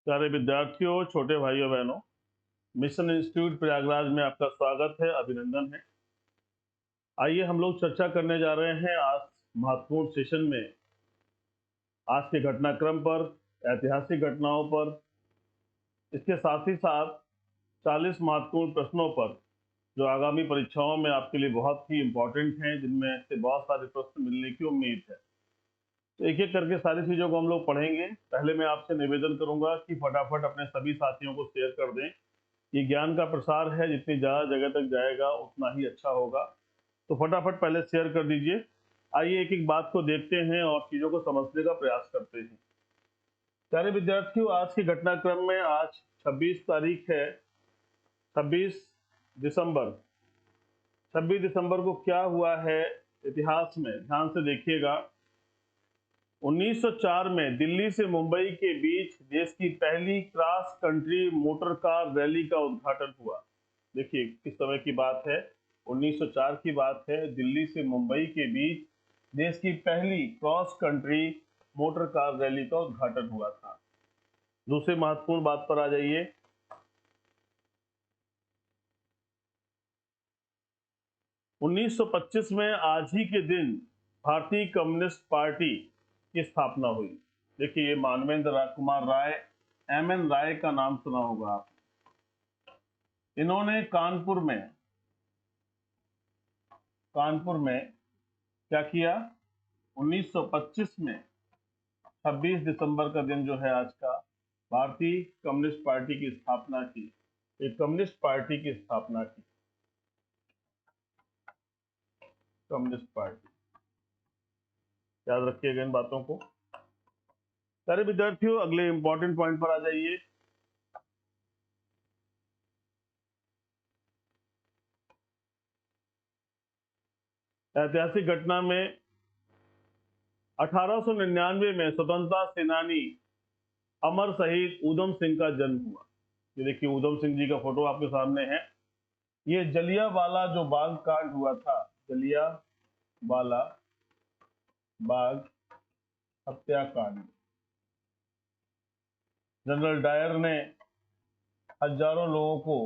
प्यारे विद्यार्थियों, छोटे भाइयों बहनों, मिशन इंस्टीट्यूट प्रयागराज में आपका स्वागत है, अभिनंदन है। आइए हम लोग चर्चा करने जा रहे हैं आज महत्वपूर्ण सेशन में आज के घटनाक्रम पर, ऐतिहासिक घटनाओं पर, इसके साथ ही साथ 40 महत्वपूर्ण प्रश्नों पर जो आगामी परीक्षाओं में आपके लिए बहुत ही इम्पोर्टेंट हैं, जिनमें से बहुत सारे प्रश्न मिलने की उम्मीद है। तो एक एक करके सारी चीजों को हम लोग पढ़ेंगे। पहले मैं आपसे निवेदन करूंगा कि फटाफट अपने सभी साथियों को शेयर कर दें। ये ज्ञान का प्रसार है, जितनी ज्यादा जगह तक जाएगा उतना ही अच्छा होगा। तो फटाफट पहले शेयर कर दीजिए। आइए एक एक बात को देखते हैं और चीजों को समझने का प्रयास करते हैं। प्यारे विद्यार्थियों, आज के घटनाक्रम में आज 26 तारीख है, 26 दिसंबर। 26 दिसंबर को क्या हुआ है इतिहास में, ध्यान से देखिएगा। 1904 में दिल्ली से मुंबई के बीच देश की पहली cross country motor car rally का उद्घाटन हुआ। देखिए किस समय की बात है, 1904 की बात है। दिल्ली से मुंबई के बीच देश की पहली cross country motor car rally का उद्घाटन हुआ था। दूसरी महत्वपूर्ण बात पर आ जाइए। उन्नीस 1925 में आज ही के दिन भारतीय कम्युनिस्ट पार्टी की स्थापना हुई। देखिए ये मानवेंद्र कुमार राय, एम.एन. राय का नाम सुना होगा आप। इन्होंने कानपुर में क्या किया, 1925 में 26 दिसंबर का दिन जो है आज का, भारतीय कम्युनिस्ट पार्टी की स्थापना की। एक कम्युनिस्ट पार्टी की स्थापना की, कम्युनिस्ट पार्टी, याद रखिएगा इन बातों को। सारे विद्यार्थियों अगले इंपॉर्टेंट पॉइंट पर आ जाइए। ऐतिहासिक घटना में 1899 में स्वतंत्रता सेनानी अमर शहीद ऊधम सिंह का जन्म हुआ। ये देखिए ऊधम सिंह जी का फोटो आपके सामने है। ये जलियांवाला जो बाग कांड हुआ था, जलियांवाला बाग हत्याकांड, जनरल डायर ने हजारों लोगों को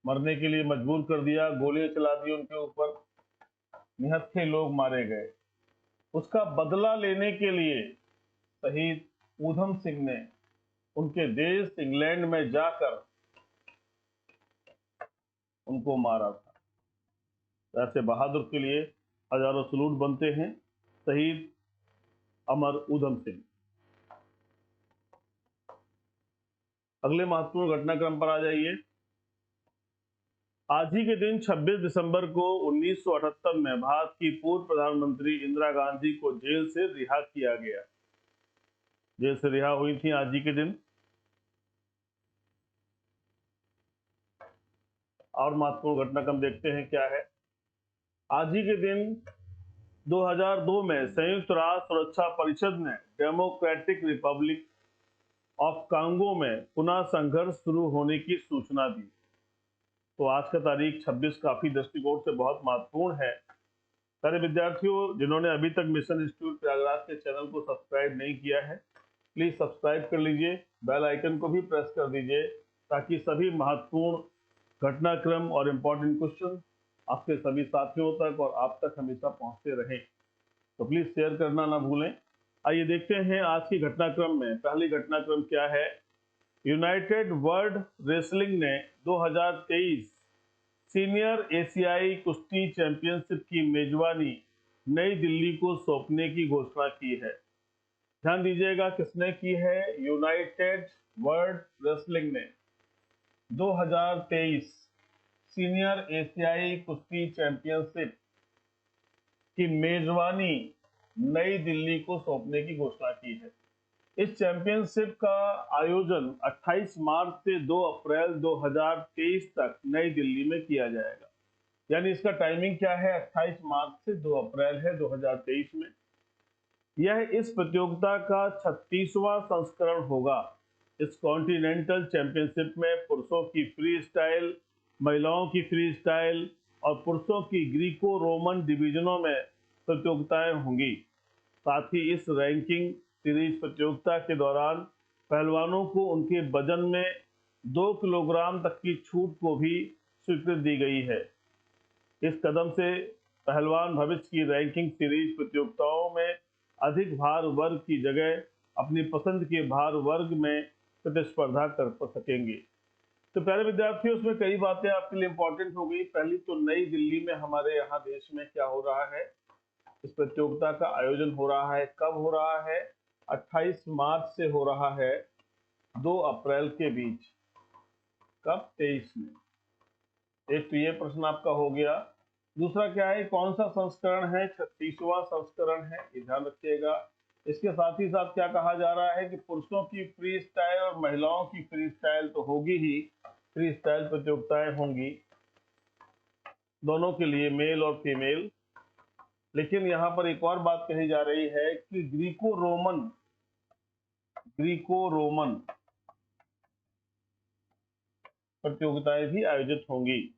मरने के लिए मजबूर कर दिया, गोलियां चला दी उनके ऊपर, निहत्थे लोग मारे गए। उसका बदला लेने के लिए शहीद ऊधम सिंह ने उनके देश इंग्लैंड में जाकर उनको मारा था। ऐसे बहादुर के लिए हजारों सलूट बनते हैं। शहीद अमर ऊधम सिंह। अगले महत्वपूर्ण घटनाक्रम पर आ जाइए। आज ही के दिन 26 दिसंबर को 1978 में भारत की पूर्व प्रधानमंत्री इंदिरा गांधी को जेल से रिहा किया गया। जेल से रिहा हुई थी आज ही के दिन। और महत्वपूर्ण घटनाक्रम देखते हैं क्या है। आज ही के दिन 2002 में संयुक्त राष्ट्र सुरक्षा परिषद ने डेमोक्रेटिक रिपब्लिक ऑफ कांगो में पुनः संघर्ष शुरू होने की सूचना दी। तो आज का तारीख 26 काफी दृष्टिकोण से बहुत महत्वपूर्ण है। सारे विद्यार्थियों, जिन्होंने अभी तक मिशन इंस्टीट्यूट प्रयागराज के चैनल को सब्सक्राइब नहीं किया है, प्लीज सब्सक्राइब कर लीजिए, बेल आइकन को भी प्रेस कर दीजिए, ताकि सभी महत्वपूर्ण घटनाक्रम और इम्पोर्टेंट क्वेश्चन आपके सभी साथियों तक और आप तक हमेशा पहुंचते रहें। तो प्लीज शेयर करना ना भूलें। आइए देखते हैं आज की घटनाक्रम में। पहली घटनाक्रम क्या है। यूनाइटेड वर्ल्ड रेसलिंग ने 2023 सीनियर एशियाई कुश्ती चैंपियनशिप की मेजबानी नई दिल्ली को सौंपने की घोषणा की है। ध्यान दीजिएगा, किसने की है। यूनाइटेड वर्ल्ड रेसलिंग ने 2023 सीनियर एशियाई कुश्ती चैंपियनशिप की मेजबानी नई दिल्ली को सौंपने की घोषणा की है। इस चैंपियनशिप का आयोजन 28 मार्च से 2 अप्रैल 2023 तक नई दिल्ली में किया जाएगा। यानी इसका टाइमिंग क्या है, 28 मार्च से 2 अप्रैल है 2023 में। यह इस प्रतियोगिता का 36वां संस्करण होगा। इस कॉन्टिनेंटल चैंपियनशिप में पुरुषों की फ्री स्टाइल, महिलाओं की फ्री स्टाइल और पुरुषों की ग्रीको रोमन डिवीजनों में प्रतियोगिताएं होंगी। साथ ही इस रैंकिंग सीरीज प्रतियोगिता के दौरान पहलवानों को उनके वजन में 2 किलोग्राम तक की छूट को भी स्वीकृति दी गई है। इस कदम से पहलवान भविष्य की रैंकिंग सीरीज प्रतियोगिताओं में अधिक भार वर्ग की जगह अपनी पसंद के भार वर्ग में प्रतिस्पर्धा कर सकेंगे। तो प्यारे विद्यार्थियों, उसमें कई बातें आपके लिए इंपॉर्टेंट हो गई। पहली तो नई दिल्ली में हमारे यहाँ देश में क्या हो रहा है, इस प्रतियोगिता का आयोजन हो रहा है, कब हो रहा है, 28 मार्च से हो रहा है 2 अप्रैल के बीच। कब? 23 में। एक तो ये प्रश्न आपका हो गया। दूसरा क्या है, कौन सा संस्करण है? 36वां संस्करण है, ये ध्यान रखिएगा। इसके साथ ही साथ क्या कहा जा रहा है कि पुरुषों की फ्री स्टाइल और महिलाओं की फ्री स्टाइल तो होगी ही, फ्री स्टाइल प्रतियोगिताएं होंगी दोनों के लिए, मेल और फीमेल। लेकिन यहाँ पर एक और बात कही जा रही है कि ग्रीको रोमन प्रतियोगिताएं भी आयोजित होंगी।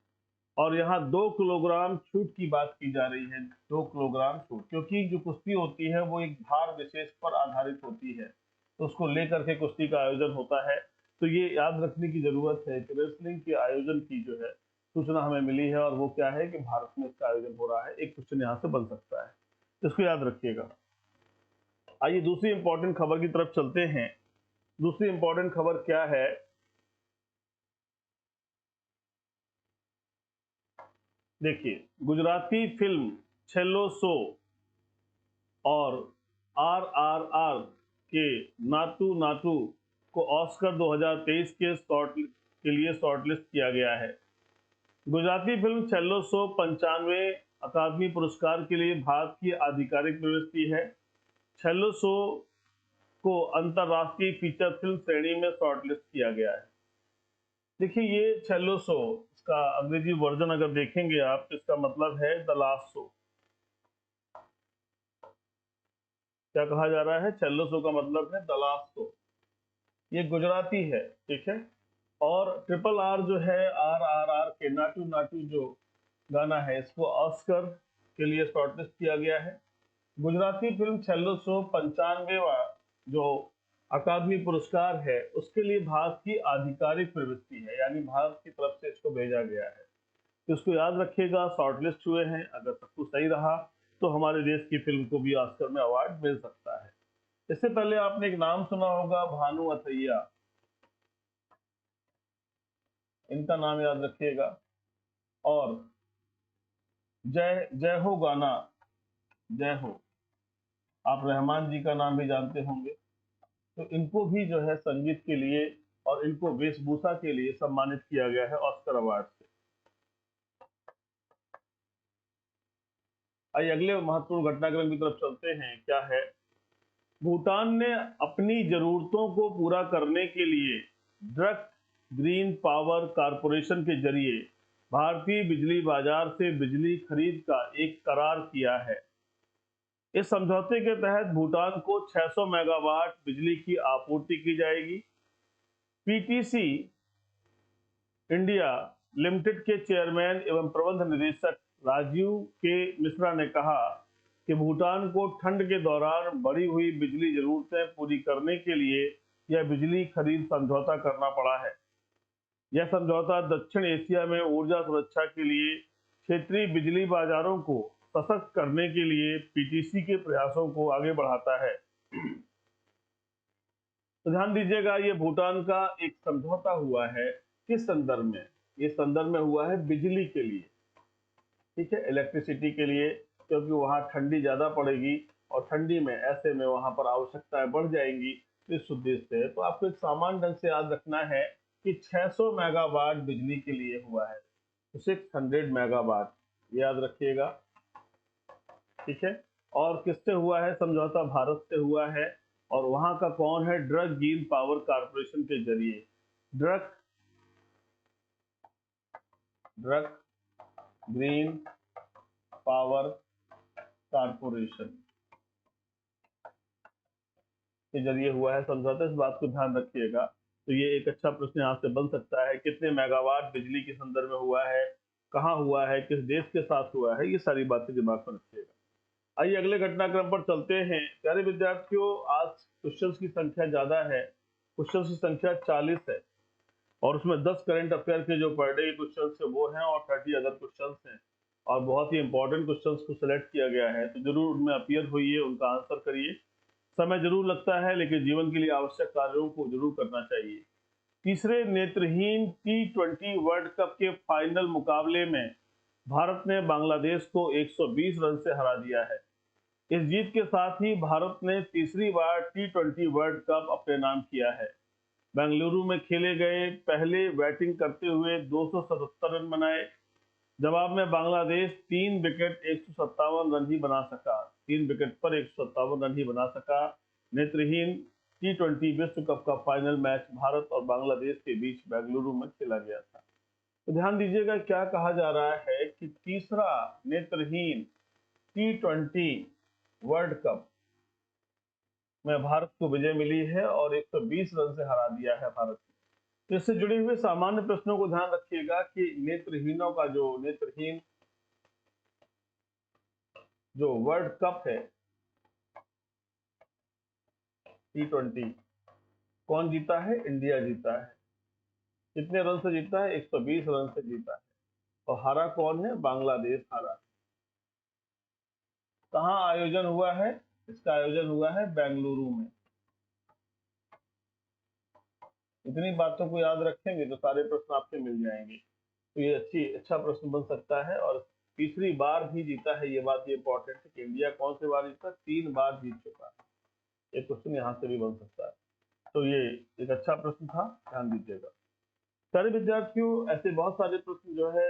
और यहाँ 2 किलोग्राम छूट की बात की जा रही है, 2 किलोग्राम छूट, क्योंकि जो कुश्ती होती है वो एक भार विशेष पर आधारित होती है, तो उसको लेकर के कुश्ती का आयोजन होता है। तो ये याद रखने की जरूरत है कि रेसलिंग के आयोजन की जो है सूचना हमें मिली है, और वो क्या है कि भारत में इसका आयोजन हो रहा है। एक क्वेश्चन यहाँ से बन सकता है, इसको याद रखिएगा। आइए दूसरी इंपॉर्टेंट खबर की तरफ चलते हैं। दूसरी इंपॉर्टेंट खबर क्या है, देखिए, गुजराती फिल्म छेल्लो सो और RRR के नातू नातू को ऑस्कर 2023 के लिए शॉर्टलिस्ट किया गया है। गुजराती फिल्म छेल्लो सो 95वें अकादमी पुरस्कार के लिए भारत की आधिकारिक प्रविष्टि है। छेल्लो सो को अंतरराष्ट्रीय फीचर फिल्म श्रेणी में शॉर्टलिस्ट किया गया है। देखिए, ये छेल्लो सो, इसका अंग्रेजी वर्जन अगर देखेंगे आप तो इसका मतलब है द लास्ट शो। क्या कहा जा रहा है? छेल्लो सो का मतलब है द लास्ट शो। ये गुजराती है, ठीक है। और RRR जो है, RRR के नाटू नाटू जो गाना है, इसको ऑस्कर के लिए शॉर्टलिस्ट किया गया है। गुजराती फिल्म छेल्लो सो 95वां जो अकादमी पुरस्कार है, उसके लिए भारत की आधिकारिक प्रविष्टि है, यानी भारत की तरफ से इसको भेजा गया है। तो इसको याद रखिएगा, शॉर्टलिस्ट हुए हैं। अगर सब कुछ सही रहा तो हमारे देश की फिल्म को भी ऑस्कर में अवार्ड मिल सकता है। इससे पहले आपने एक नाम सुना होगा, भानु अथैया। इनका नाम याद रखिएगा। और जय जय हो गाना, जय हो, आप रहमान जी का नाम भी जानते होंगे। तो इनको भी जो है संगीत के लिए और इनको वेशभूषा के लिए सम्मानित किया गया है ऑस्कर अवार्ड से। आइए अगले महत्वपूर्ण घटनाक्रम की तरफ चलते हैं। क्या है, भूटान ने अपनी जरूरतों को पूरा करने के लिए ड्रक ग्रीन पावर कारपोरेशन के जरिए भारतीय बिजली बाजार से बिजली खरीद का एक करार किया है। इस समझौते के तहत भूटान को 600 मेगावाट बिजली की आपूर्ति की जाएगी। पीटीसी इंडिया लिमिटेड के चेयरमैन एवं प्रबंध निदेशक राजीव के मिश्रा ने कहा कि भूटान को ठंड के दौरान बढ़ी हुई बिजली जरूरतें पूरी करने के लिए यह बिजली खरीद समझौता करना पड़ा है। यह समझौता दक्षिण एशिया में ऊर्जा सुरक्षा के लिए क्षेत्रीय बिजली बाजारों को सशक्त करने के लिए पीटीसी के प्रयासों को आगे बढ़ाता है। तो ध्यान दीजिएगा, ये भूटान का एक समझौता हुआ है। किस संदर्भ में? ये संदर्भ में हुआ है बिजली के लिए, ठीक है, इलेक्ट्रिसिटी के लिए, क्योंकि वहां ठंडी ज्यादा पड़ेगी और ठंडी में ऐसे में वहां पर आवश्यकताएं बढ़ जाएंगी। इस उद्देश्य से तो आपको एक सामान्य ढंग से याद रखना है कि 600 मेगावाट बिजली के लिए हुआ है, तो 600 मेगावाट याद रखिएगा, ठीक है। और किससे हुआ है समझौता? भारत से हुआ है। और वहां का कौन है? ड्रक ग्रीन पावर कारपोरेशन के जरिए। ड्रक ग्रीन पावर कारपोरेशन के जरिए हुआ है समझौता। इस बात को ध्यान रखिएगा। तो ये एक अच्छा प्रश्न यहाँ से बन सकता है, कितने मेगावाट बिजली के संदर्भ में हुआ है, कहाँ हुआ है, किस देश के साथ हुआ है, ये सारी बातें दिमाग में रखिएगा। आइए अगले घटनाक्रम पर चलते हैं। प्यारे विद्यार्थियों, आज क्वेश्चंस की संख्या ज्यादा है, क्वेश्चंस की संख्या 40 है और उसमें 10 करंट अफेयर के जो पर डे क्वेश्चंस है वो हैं और 30 अदर क्वेश्चंस हैं और बहुत ही इंपॉर्टेंट क्वेश्चंस को सिलेक्ट किया गया है, तो जरूर उनमें अपीयर होइए, उनका आंसर करिए। समय जरूर लगता है लेकिन जीवन के लिए आवश्यक कार्यों को जरूर करना चाहिए। तीसरे नेत्रहीन T20 वर्ल्ड कप के फाइनल मुकाबले में भारत ने बांग्लादेश को 120 रन से हरा दिया है। इस जीत के साथ ही भारत ने तीसरी बार T20 वर्ल्ड कप अपने नाम किया है। बेंगलुरु में खेले गए पहले बैटिंग करते हुए 277 रन बनाए। जवाब में बांग्लादेश 3 विकेट 157 रन ही बना सका, 3 विकेट पर 157 रन ही बना सका। नेत्रहीन T20 विश्व कप का फाइनल मैच भारत और बांग्लादेश के बीच बेंगलुरु में खेला गया था। तो ध्यान दीजिएगा क्या कहा जा रहा है कि तीसरा नेत्रहीन T20 वर्ल्ड कप में भारत को विजय मिली है और 120 रन से हरा दिया है भारत को। तो इससे जुड़े हुए सामान्य प्रश्नों को ध्यान रखिएगा कि नेत्रहीनों का जो नेत्रहीन जो वर्ल्ड कप है T20 कौन जीता है? इंडिया जीता है। कितने रन से जीता है? 120 रन से जीता है। और हारा कौन है? बांग्लादेश हारा। कहाँ आयोजन हुआ है? इसका आयोजन हुआ है बेंगलुरु में। इतनी बातों को याद रखेंगे तो सारे प्रश्न आपसे मिल जाएंगे। तो ये अच्छा प्रश्न बन सकता है। और तीसरी बार भी जीता है, ये बात ये इंपॉर्टेंट है कि इंडिया कौन से बार जीता? 3 बार जीत चुका है। एक क्वेश्चन यहाँ से भी बन सकता है। तो ये एक अच्छा प्रश्न था, ध्यान दीजिएगा। सारे विद्यार्थियों, ऐसे बहुत सारे प्रश्न जो है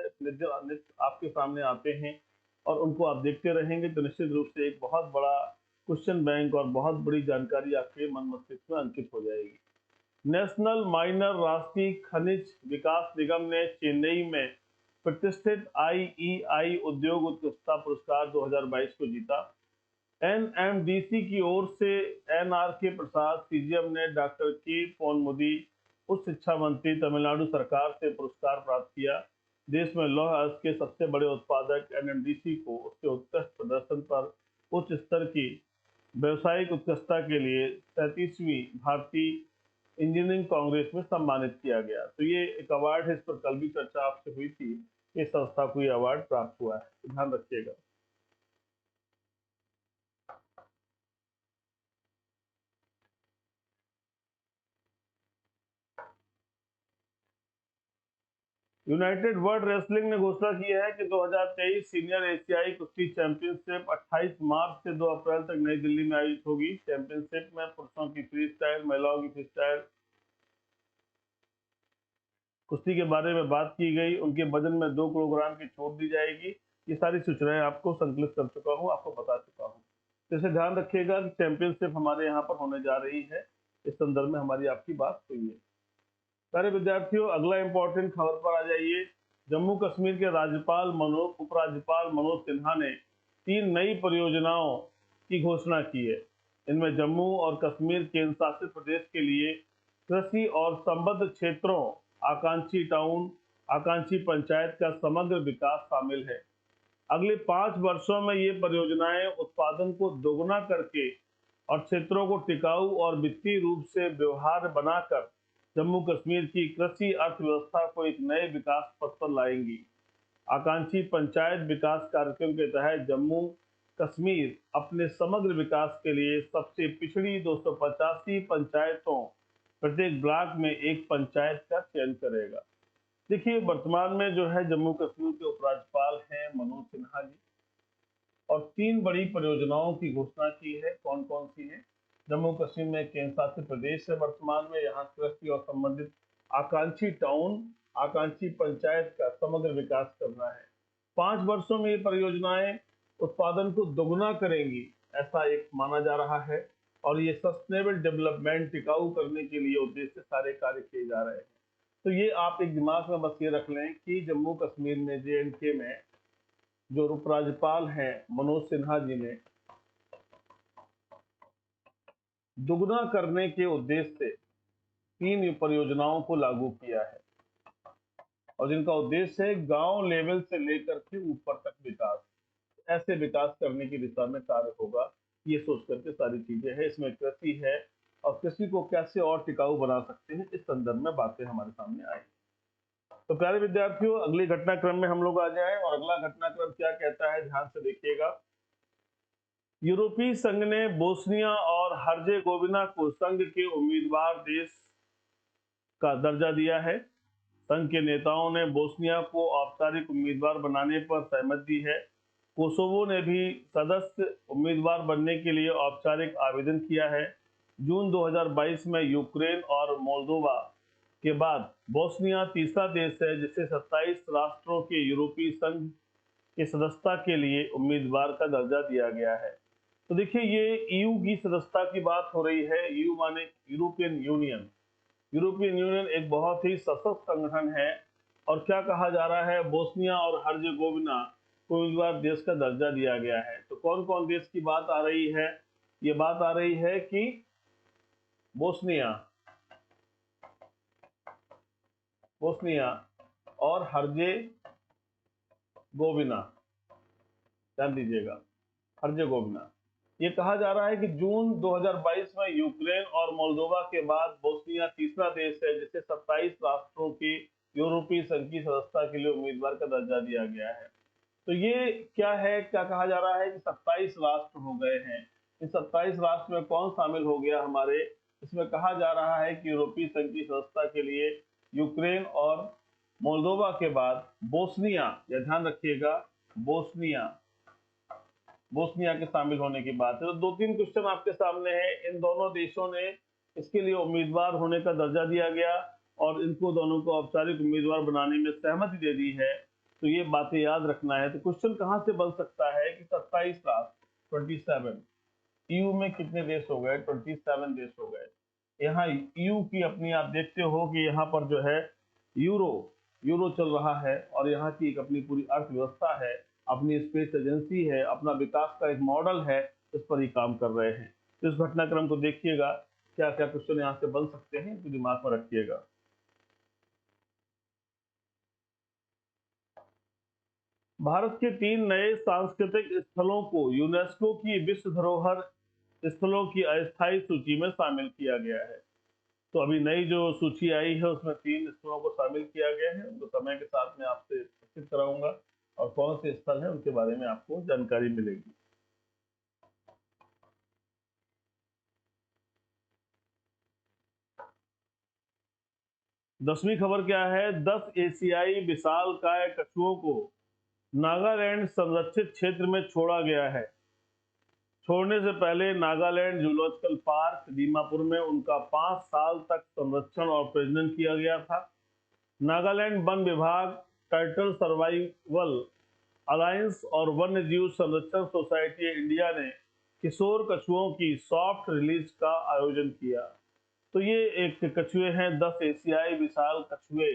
आपके सामने आते हैं और उनको आप देखते रहेंगे तो निश्चित रूप से एक बहुत बड़ा क्वेश्चन बैंक और बहुत बड़ी जानकारी आपके मन मस्तिष्क में अंकित हो जाएगी। नेशनल माइनर राष्ट्रीय खनिज विकास निगम ने चेन्नई में प्रतिष्ठित IEI उद्योग उत्कृष्टता पुरस्कार 2022 को जीता। NMDC की ओर से NRK प्रसाद CGM ने डॉक्टर के पोनमुदी उच्च शिक्षा मंत्री तमिलनाडु सरकार से पुरस्कार प्राप्त किया। देश में लौह अयस्क के सबसे बड़े उत्पादक NMDC को उसके उत्कृष्ट प्रदर्शन पर उच्च स्तर की व्यवसायिक उत्कृष्टता के लिए 37वीं भारतीय इंजीनियरिंग कांग्रेस में सम्मानित किया गया। तो ये एक अवार्ड है, इस पर कल भी चर्चा आपसे हुई थी। इस संस्था को ये अवार्ड प्राप्त हुआ है, तो ध्यान रखिएगा। यूनाइटेड वर्ल्ड रेसलिंग ने घोषणा की है कि 2023 सीनियर एशियाई कुश्ती चैंपियनशिप 28 मार्च से 2 अप्रैल तक नई दिल्ली में आयोजित होगी। चैंपियनशिप में पुरुषों की फ्री स्टाइल, महिलाओं की फ्री स्टाइल कुश्ती के बारे में बात की गई। उनके वजन में 2 किलोग्राम की छूट दी जाएगी। ये सारी सूचनाएं आपको संकलित कर चुका हूँ, आपको बता चुका हूँ। जैसे ध्यान रखिएगा कि चैंपियनशिप हमारे यहाँ पर होने जा रही है, इस संदर्भ में हमारी आपकी बात हुई है। सारे विद्यार्थियों, अगला इंपॉर्टेंट खबर पर आ जाइए। जम्मू कश्मीर के उपराज्यपाल मनोज सिन्हा ने 3 नई परियोजनाओं की घोषणा की है। इनमें जम्मू और कश्मीर केंद्र शासित प्रदेश के लिए कृषि और संबद्ध क्षेत्रों, आकांक्षी टाउन, आकांक्षी पंचायत का समग्र विकास शामिल है। अगले 5 वर्षों में ये परियोजनाएं उत्पादन को दोगुना करके और क्षेत्रों को टिकाऊ और वित्तीय रूप से व्यवहार्य बनाकर जम्मू कश्मीर की कृषि अर्थव्यवस्था को एक नए विकास पथ पर लाएंगी। आकांक्षी पंचायत विकास कार्यक्रम के तहत जम्मू कश्मीर अपने समग्र विकास के लिए सबसे पिछड़ी 285 पंचायतों, प्रत्येक ब्लॉक में एक पंचायत का चयन करेगा। देखिए, वर्तमान में जो है जम्मू कश्मीर के उपराज्यपाल हैं मनोज सिन्हा जी, और 3 बड़ी परियोजनाओं की घोषणा की है। कौन कौन सी है? जम्मू कश्मीर में केंद्र शासित प्रदेश है, वर्तमान में यहाँ कृषि और संबंधित आकांक्षी टाउन, आकांक्षी पंचायत का समग्र विकास करना है। 5 वर्षों में ये परियोजनाएं उत्पादन को दोगुना करेंगी, ऐसा एक माना जा रहा है। और ये सस्टेनेबल डेवलपमेंट, टिकाऊ करने के लिए उद्देश्य से सारे कार्य किए जा रहे हैं। तो ये आप एक दिमाग में बस ये रख लें कि जम्मू कश्मीर में JNK में जो उपराज्यपाल हैं मनोज सिन्हा जी ने दुगना करने के उद्देश्य से 3 परियोजनाओं को लागू किया है और जिनका उद्देश्य है गांव लेवल से लेकर के ऊपर तक विकास, ऐसे विकास करने की दिशा में कार्य होगा। ये सोच करके सारी चीजें हैं। इसमें कृषि है, और कृषि को कैसे और टिकाऊ बना सकते हैं, इस संदर्भ में बातें हमारे सामने आई। तो प्यारे विद्यार्थियों, अगली घटनाक्रम में हम लोग आ जाएं और अगला घटनाक्रम क्या कहता है, ध्यान से देखिएगा। यूरोपीय संघ ने बोस्निया और हर्जेगोविना को संघ के उम्मीदवार देश का दर्जा दिया है। संघ के नेताओं ने बोस्निया को औपचारिक उम्मीदवार बनाने पर सहमति दी है। कोसोवो ने भी सदस्य उम्मीदवार बनने के लिए औपचारिक आवेदन किया है। जून 2022 में यूक्रेन और मोल्दोवा के बाद बोस्निया तीसरा देश है जिसे 27 राष्ट्रों के यूरोपीय संघ की सदस्यता के लिए उम्मीदवार का दर्जा दिया गया है। तो देखिए, ये ईयू की सदस्यता की बात हो रही है। ईयू माने यूरोपियन यूनियन। यूरोपियन यूनियन एक बहुत ही सशक्त संगठन है और क्या कहा जा रहा है, बोस्निया और हर्जेगोविना को उम्मीदवार देश का दर्जा दिया गया है। तो कौन कौन देश की बात आ रही है? ये बात आ रही है कि बोस्निया और हर्जेगोविना, ध्यान दीजिएगा, हर्जेगोविना। ये कहा जा रहा है कि जून 2022 में यूक्रेन और मोल्दोवा के बाद बोस्निया तीसरा देश है जिसे 27 राष्ट्रों की यूरोपीय संघ की सदस्यता के लिए उम्मीदवार का दर्जा दिया गया है। तो ये क्या है, क्या कहा जा रहा है कि 27 राष्ट्र हो गए हैं। इन 27 राष्ट्र में कौन शामिल हो गया हमारे? इसमें कहा जा रहा है कि यूरोपीय संघ की सदस्यता के लिए यूक्रेन और मोल्दोवा के बाद बोस्निया, या ध्यान रखिएगा, बोस्निया के शामिल होने की बात है। तो 2-3 क्वेश्चन आपके सामने है। इन दोनों देशों ने इसके लिए उम्मीदवार होने का दर्जा दिया गया और इनको दोनों को औपचारिक उम्मीदवार बनाने में सहमति दे दी है। तो ये बातें याद रखना है। तो क्वेश्चन कहां से बन सकता है कि 27 राष्ट्र, 27, ईयू में कितने देश हो गए? 27 देश हो गए। यहाँ ईयू की अपनी, आप देखते हो कि यहाँ पर जो है यूरो चल रहा है और यहाँ की एक अपनी पूरी अर्थव्यवस्था है, अपनी स्पेस एजेंसी है, अपना विकास का एक मॉडल है, इस पर ही काम कर रहे हैं। तो इस घटनाक्रम को देखिएगा, क्या क्या क्वेश्चन यहाँ से बन सकते हैं, तो दिमाग में रखिएगा। भारत के 3 नए सांस्कृतिक स्थलों को यूनेस्को की विश्व धरोहर स्थलों की अस्थायी सूची में शामिल किया गया है। तो अभी नई जो सूची आई है उसमें 3 स्थलों को शामिल किया गया है। उनको समय के साथ में आपसे प्रस्तुत कराऊंगा और कौन से स्थल हैं उनके बारे में आपको जानकारी मिलेगी। दसवीं खबर क्या है? 10 एशियाई विशालकाय कछुओं को नागालैंड संरक्षित क्षेत्र में छोड़ा गया है। छोड़ने से पहले नागालैंड जूलॉजिकल पार्क दीमापुर में उनका 5 साल तक संरक्षण और प्रजनन किया गया था। नागालैंड वन विभाग, टर्टल सर्वाइवल अलायंस और वन्य जीव संरक्षण सोसाइटी इंडिया ने किशोर कछुओं की सॉफ्ट रिलीज का आयोजन किया। तो ये एक कछुए हैं, 10 एशियाई विशाल कछुए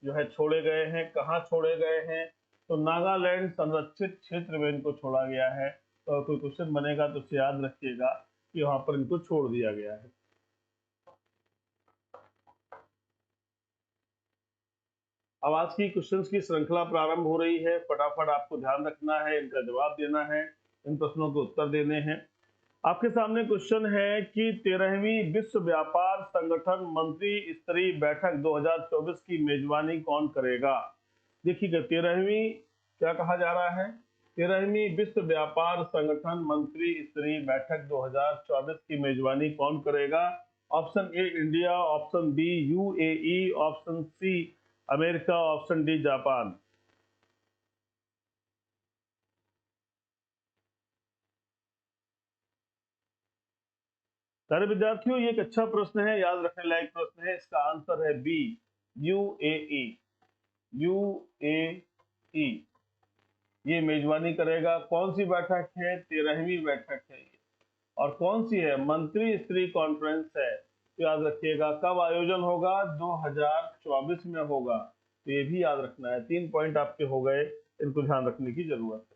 जो है छोड़े गए हैं। कहाँ छोड़े गए हैं? तो नागालैंड संरक्षित क्षेत्र में इनको छोड़ा गया है। तो कोई क्वेश्चन बनेगा तो उसे याद रखिएगा कि वहां पर इनको छोड़ दिया गया है। अब आज की क्वेश्चंस की श्रृंखला प्रारंभ हो रही है। फटाफट आपको ध्यान रखना है, इनका जवाब देना है, इन प्रश्नों के उत्तर देने हैं। आपके सामने क्वेश्चन है कि 13वीं विश्व व्यापार संगठन मंत्री स्तरीय बैठक 2024 की मेजबानी कौन करेगा? देखिएगा, 13वीं क्या कहा जा रहा है? 13वीं विश्व व्यापार संगठन मंत्री स्तरीय बैठक 2024 की मेजबानी कौन करेगा? Option A India, option B UAE, option C America, option D Japan. सारे विद्यार्थियों, ये एक अच्छा प्रश्न है, याद रखने लायक प्रश्न है। इसका आंसर है बी, यूएई। यूएई ये मेजबानी करेगा। कौन सी बैठक है? 13वीं बैठक है ये। और कौन सी है? मंत्री स्तरीय कॉन्फ्रेंस है। तो याद रखिएगा, कब आयोजन होगा? 2024 में होगा। तो ये भी याद रखना है। 3 पॉइंट आपके हो गए, इनको ध्यान रखने की जरूरत है।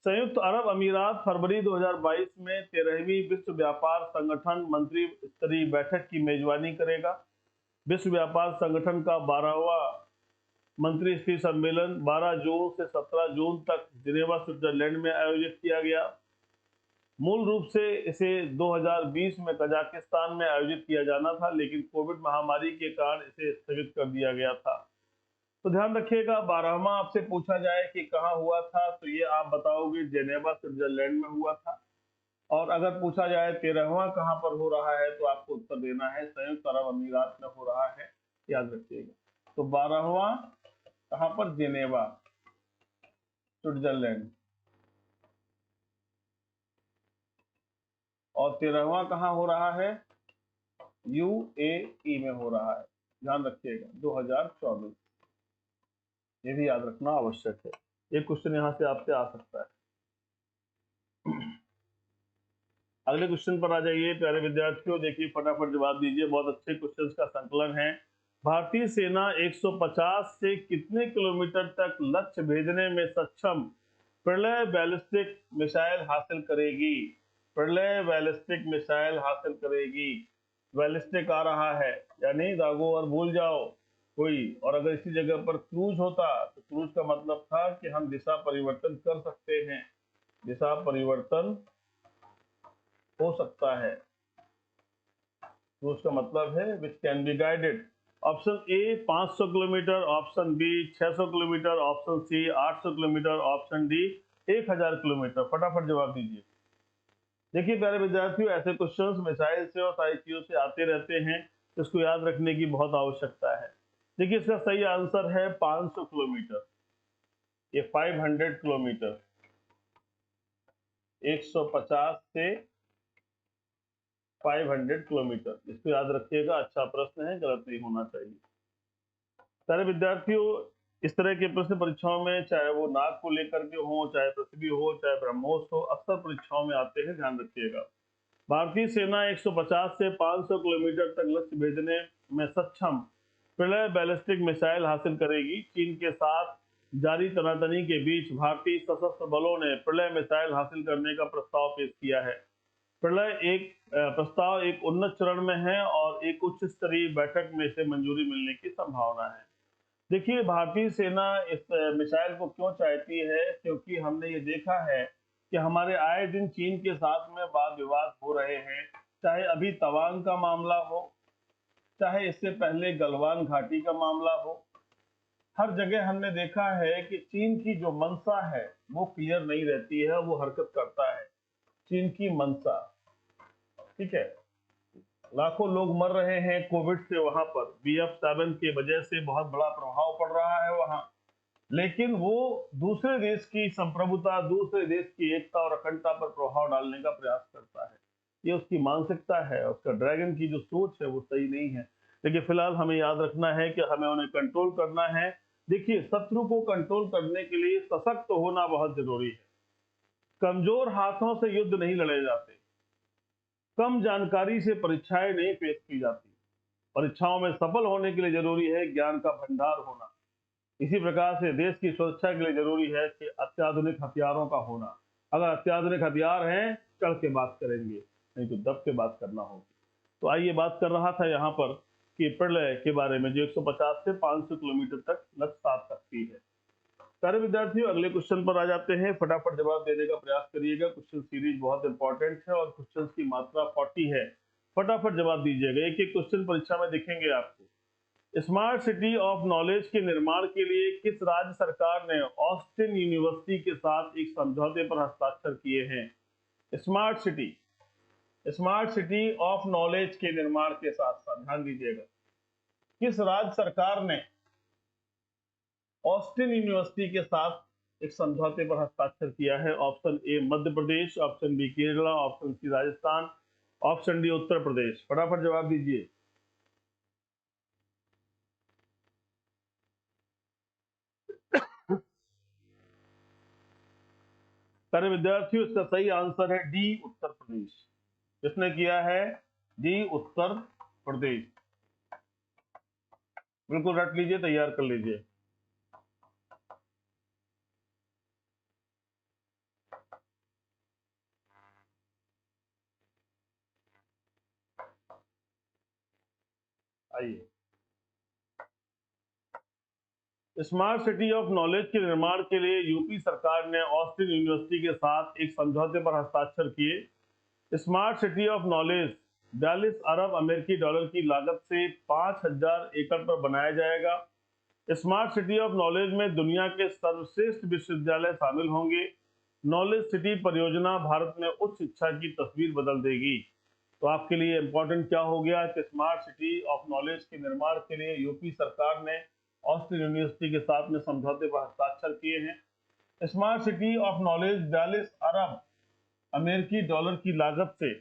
संयुक्त अरब अमीरात फरवरी 2022 में 13वीं विश्व व्यापार संगठन मंत्री स्तरीय बैठक की मेजबानी करेगा। विश्व व्यापार संगठन का 12वां मंत्रिस्तरीय सम्मेलन 12 जून से 17 जून तक जिनेवा स्विट्जरलैंड में आयोजित किया गया। मूल रूप से इसे 2020 में कजाकिस्तान में आयोजित किया जाना था, लेकिन कोविड महामारी के कारण इसे स्थगित कर दिया गया था। तो ध्यान रखिएगा, 12वां आपसे पूछा जाए कि कहाँ हुआ था, तो ये आप बताओगे जेनेवा स्विट्जरलैंड में हुआ था। और अगर पूछा जाए 13वां कहाँ पर हो रहा है, तो आपको उत्तर देना है संयुक्त अरब अमीरात में हो रहा है, याद रखिएगा। तो 12वां कहाँ पर? Geneva Switzerland. और 13वां कहाँ हो रहा है? यूएई में हो रहा है, ध्यान रखिएगा, 2024। ये भी याद रखना आवश्यक है, ये क्वेश्चन यहाँ से आपसे आ सकता है। अगले क्वेश्चन पर आ जाइए प्यारे विद्यार्थियों, देखिए फटाफट जवाब दीजिए, बहुत अच्छे क्वेश्चंस का संकलन है। भारतीय सेना 150 से कितने किलोमीटर तक लक्ष्य भेजने में सक्षम प्रलय बैलिस्टिक मिसाइल हासिल करेगी? प्रलय बैलिस्टिक मिसाइल हासिल करेगी। बैलिस्टिक आ रहा है, यानी दागो और भूल जाओ कोई, और अगर इसी जगह पर क्रूज होता तो क्रूज का मतलब था कि हम दिशा परिवर्तन कर सकते हैं, दिशा परिवर्तन हो सकता है। तो उसका मतलब है which can be guided. Option A 500 kilometre, option B 600 kilometre, option C 800 kilometre, option D 1000 kilometre. फटाफट जवाब दीजिए। देखिए प्यारे विद्यार्थियों, ऐसे क्वेश्चंस मिसाइल से और सारी चीजों से आते रहते हैं, इसको याद रखने की बहुत आवश्यकता है। देखिए इसका सही आंसर है 500 किलोमीटर, ये 500 किलोमीटर, 150 से 500 किलोमीटर, इसको याद रखिएगा। अच्छा प्रश्न है, गलत नहीं होना चाहिए। सारे विद्यार्थियों, इस तरह के प्रश्न परीक्षाओं में, चाहे वो नाग को लेकर के हो, चाहे पृथ्वी हो, चाहे ब्रह्मोस हो, अक्सर परीक्षाओं में आते हैं, ध्यान रखिएगा। भारतीय सेना 150 से 500 किलोमीटर तक लक्ष्य भेजने में सक्षम प्रलय बैलिस्टिक मिसाइल हासिल करेगी। चीन के साथ जारी तनातनी के बीच भारतीय सशस्त्र बलों ने प्रलय मिसाइल हासिल करने का प्रस्ताव पेश किया है। प्रलय एक प्रस्ताव एक उन्नत चरण में है और एक उच्च स्तरीय बैठक में इसे मंजूरी मिलने की संभावना है। देखिए भारतीय सेना इस मिसाइल को क्यों चाहती है, क्योंकि हमने ये देखा है कि हमारे आए दिन चीन के साथ में वाद विवाद हो रहे हैं, चाहे अभी तवांग का मामला हो, चाहे इससे पहले गलवान घाटी का मामला हो। हर जगह हमने देखा है कि चीन की जो मंशा है वो क्लियर नहीं रहती है, वो हरकत करता है। चीन की मंशा, ठीक है, लाखों लोग मर रहे हैं कोविड से, वहां पर BF7 की वजह से बहुत बड़ा प्रभाव पड़ रहा है वहां, लेकिन वो दूसरे देश की संप्रभुता, दूसरे देश की एकता और अखंडता पर प्रभाव डालने का प्रयास करता है। ये उसकी मानसिकता है, उसका ड्रैगन की जो सोच है वो सही नहीं है। लेकिन फिलहाल हमें याद रखना है कि हमें उन्हें कंट्रोल करना है। देखिए शत्रु को कंट्रोल करने के लिए सशक्त होना बहुत जरूरी है। कमजोर हाथों से युद्ध नहीं लड़े जाते, कम जानकारी से परीक्षाएं नहीं पेश की जाती। परीक्षाओं में सफल होने के लिए जरूरी है ज्ञान का भंडार होना। इसी प्रकार से देश की सुरक्षा के लिए जरूरी है कि अत्याधुनिक हथियारों का होना। अगर अत्याधुनिक हथियार हैं, चढ़ के बात करेंगे, नहीं तो दब के बात करना होगी। तो आइए बात कर रहा था यहाँ पर कि प्रलय के बारे में, जो 150 से 500 किलोमीटर तक लक्ष्य साध सकती है। सारे विद्यार्थियों अगले क्वेश्चन पर आ जाते हैं, फटाफट जवाब देने का प्रयास करिएगा। क्वेश्चन सीरीज बहुत इंपॉर्टेंट है और क्वेश्चन की मात्रा 40 है, फटाफट जवाब दीजिएगा। एक एक क्वेश्चन परीक्षा में दिखेंगे आपको। स्मार्ट सिटी ऑफ नॉलेज के निर्माण के लिए किस राज्य सरकार ने ऑस्टिन यूनिवर्सिटी के साथ एक समझौते पर हस्ताक्षर किए हैं? Smart city, smart city of knowledge के निर्माण के साथ साथ, ध्यान दीजिएगा, किस राज्य सरकार ने ऑस्टिन यूनिवर्सिटी के साथ एक समझौते पर हस्ताक्षर किया है? Option A Madhya Pradesh, option B Kerala, option C Rajasthan, option D Uttar Pradesh. फटाफट जवाब दीजिए। सारे विद्यार्थियों, इसका सही आंसर है डी उत्तर प्रदेश। किसने किया है? डी उत्तर प्रदेश। बिल्कुल रट लीजिए, तैयार कर लीजिए। आइए स्मार्ट सिटी ऑफ नॉलेज के निर्माण के लिए यूपी सरकार ने ऑस्टिन यूनिवर्सिटी के साथ एक समझौते पर हस्ताक्षर किए। स्मार्ट सिटी ऑफ नॉलेज 42 अरब अमेरिकी डॉलर की लागत से 5000 एकड़ पर बनाया जाएगा। स्मार्ट सिटी ऑफ नॉलेज में दुनिया के सर्वश्रेष्ठ विश्वविद्यालय शामिल होंगे। नॉलेज सिटी परियोजना भारत में उच्च शिक्षा की तस्वीर बदल देगी। तो आपके लिए इंपॉर्टेंट क्या हो गया कि स्मार्ट सिटी ऑफ नॉलेज के निर्माण के लिए यूपी सरकार ने ऑस्टिन यूनिवर्सिटी के साथ में समझौते पर हस्ताक्षर किए हैं। स्मार्ट सिटी ऑफ नॉलेज 42 अरब अमेरिकी डॉलर की लागत से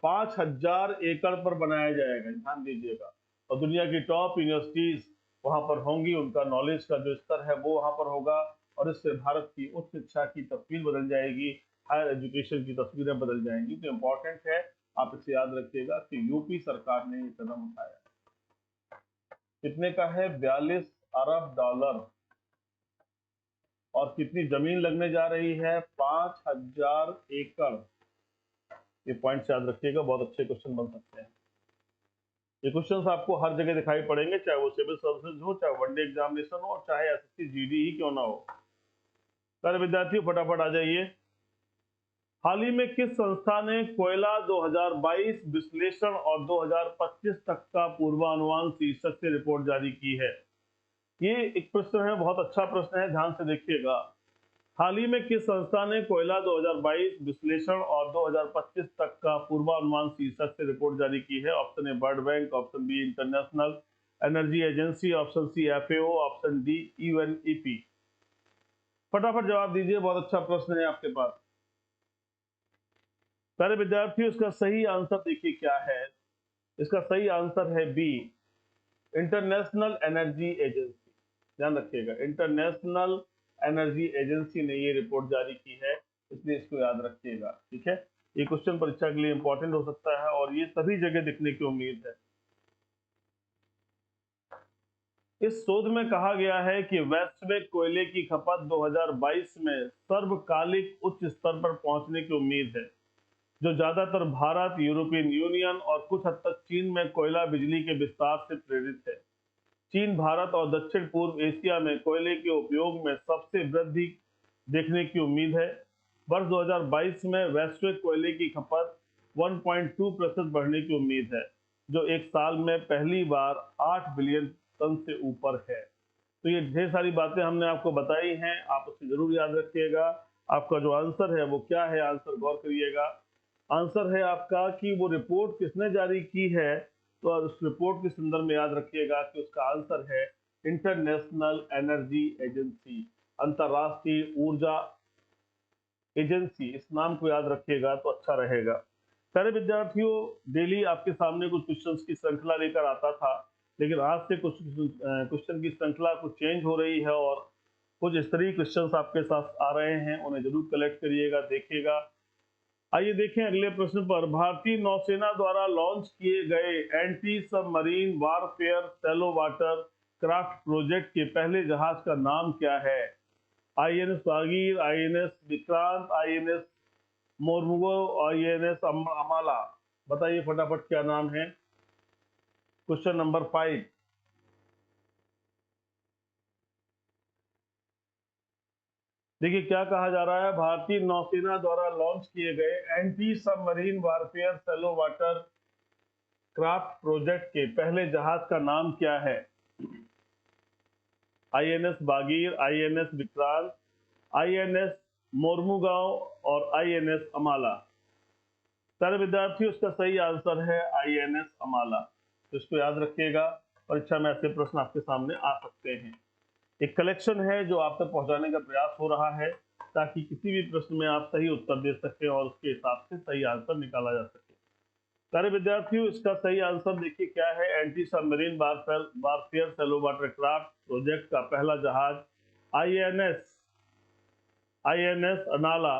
5000 एकड़ पर बनाया जाएगा, ध्यान दीजिएगा। और दुनिया की टॉप यूनिवर्सिटीज वहां पर होंगी, उनका नॉलेज का जो स्तर है वो वहां पर होगा और इससे भारत की उच्च शिक्षा की तस्वीर बदल जाएगी, हायर एजुकेशन की तस्वीरें बदल जाएंगी। तो इम्पोर्टेंट है, आप इसे याद रखिएगा कि यूपी सरकार ने ये कदम उठाया। कितने का है? 42 अरब डॉलर। और कितनी जमीन लगने जा रही है? 5000 एकड़। ये पॉइंट्स याद रखिएगा, बहुत अच्छे क्वेश्चन बन सकते हैं। ये क्वेश्चंस आपको हर जगह दिखाई पड़ेंगे, चाहे वो सिविल सर्विसेज हो, चाहे वनडे एग्जामिनेशन हो, और चाहे एसएससी जीडी ही क्यों ना हो। सारे विद्यार्थियों फटाफट आ जाइए। हाल ही में किस संस्था ने कोयला 2022 विश्लेषण और 2025 तक का पूर्वानुमान शीर्षक से रिपोर्ट जारी की है? ये एक प्रश्न है, बहुत अच्छा प्रश्न है, ध्यान से देखिएगा। हाल ही में किस संस्था ने कोयला 2022 विश्लेषण और 2025 तक का पूर्वानुमान शीर्षक से रिपोर्ट जारी की है? Option A World Bank, option B International Energy Agency, option C FAO, option D UNEP. फटाफट जवाब दीजिए, बहुत अच्छा प्रश्न है आपके पास। सारे विद्यार्थियों, इसका सही आंसर देखिए क्या है। इसका सही आंसर है बी, इंटरनेशनल एनर्जी एजेंसी। ध्यान रखिएगा, इंटरनेशनल एनर्जी एजेंसी ने ये रिपोर्ट जारी की है, इसलिए इसको याद रखिएगा। ठीक है, ये क्वेश्चन परीक्षा के लिए इंपॉर्टेंट हो सकता है और ये सभी जगह दिखने की उम्मीद है। इस शोध में कहा गया है कि वैश्विक कोयले की खपत 2022 में सर्वकालिक उच्च स्तर पर पहुंचने की उम्मीद है, जो ज्यादातर भारत, यूरोपियन यूनियन और कुछ हद तक चीन में कोयला बिजली के विस्तार से प्रेरित है। चीन, भारत और दक्षिण पूर्व एशिया में कोयले के उपयोग में सबसे वृद्धि देखने की उम्मीद है। वर्ष 2022 में वैश्विक कोयले की खपत 1.2% बढ़ने की उम्मीद है, जो एक साल में पहली बार 8 बिलियन टन से ऊपर है। तो ये ढेर सारी बातें हमने आपको बताई हैं, आप उसे जरूर याद रखिएगा। आपका जो आंसर है वो क्या है, आंसर गौर करिएगा। आंसर है आपका कि वो रिपोर्ट किसने जारी की है, तो उस रिपोर्ट के संदर्भ में याद रखिएगा कि उसका आंसर है इंटरनेशनल एनर्जी एजेंसी, अंतरराष्ट्रीय ऊर्जा एजेंसी। इस नाम को याद रखिएगा तो अच्छा रहेगा। सारे विद्यार्थियों, डेली आपके सामने कुछ क्वेश्चंस की श्रृंखला लेकर आता था, लेकिन आज से कुछ क्वेश्चन की श्रृंखला कुछ चेंज हो रही है और कुछ इस तरह क्वेश्चंस आपके साथ आ रहे हैं, उन्हें जरूर कलेक्ट करिएगा, देखिएगा। आइए देखें अगले प्रश्न पर। भारतीय नौसेना द्वारा लॉन्च किए गए anti submarine warfare shallow water craft project के पहले जहाज का नाम क्या है? आईएनएस बागीर, INS Vikrant, INS Mormugao, INS Amala. बताइए फटाफट क्या नाम है। Question number 5। देखिए क्या कहा जा रहा है, भारतीय नौसेना द्वारा लॉन्च किए गए anti submarine warfare shallow water craft project के पहले जहाज का नाम क्या है? आईएनएस बागीर, आईएनएस विक्रांत, आईएनएस मोरमुगांव और आईएनएस अमाला। सारे विद्यार्थियों, इसका सही आंसर है आईएनएस अमाला। तो इसको याद रखिएगा, परीक्षा में ऐसे प्रश्न आपके सामने आ सकते हैं। एक कलेक्शन है जो आप तक पहुंचाने का प्रयास हो रहा है, ताकि किसी भी प्रश्न में आप सही उत्तर दे सकें और उसके हिसाब से सही आंसर निकाला जा सके। सारे विद्यार्थियों, इसका सही आंसर देखिए क्या है। Anti submarine warfare shallow water craft project का पहला जहाज आईएनएस अनाला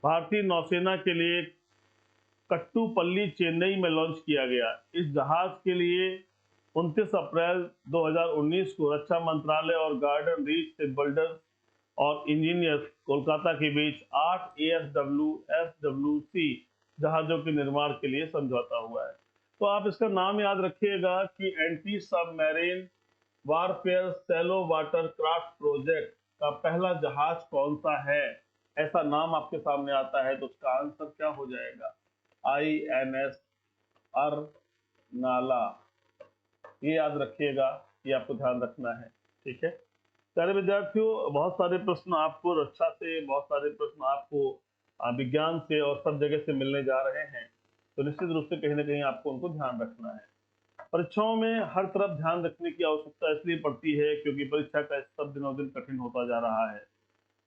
भारतीय नौसेना के लिए कट्टुपल्ली, चेन्नई में लॉन्च किया गया। इस जहाज के लिए 29 अप्रैल 2019 को रक्षा मंत्रालय और गार्डन रीच से बिल्डर्स और इंजीनियर्स कोलकाता के बीच 8 ASWC जहाजों के निर्माण के लिए समझौता हुआ है। तो आप इसका नाम याद रखिएगा कि anti submarine warfare shallow water craft project का पहला जहाज कौन सा है? ऐसा नाम आपके सामने आता है तो उसका आंसर क्या हो जाएगा? INS अर्नाला। ये याद रखिएगा, ये आपको ध्यान रखना है। ठीक है प्यारे विद्यार्थियों, बहुत सारे प्रश्न आपको रक्षा से, बहुत सारे प्रश्न आपको विज्ञान से और सब जगह से मिलने जा रहे हैं, तो निश्चित रूप से कहीं ना कहीं आपको उनको ध्यान रखना है। परीक्षाओं में हर तरफ ध्यान रखने की आवश्यकता इसलिए पड़ती है क्योंकि परीक्षा का स्तर दिनों दिन कठिन होता जा रहा है।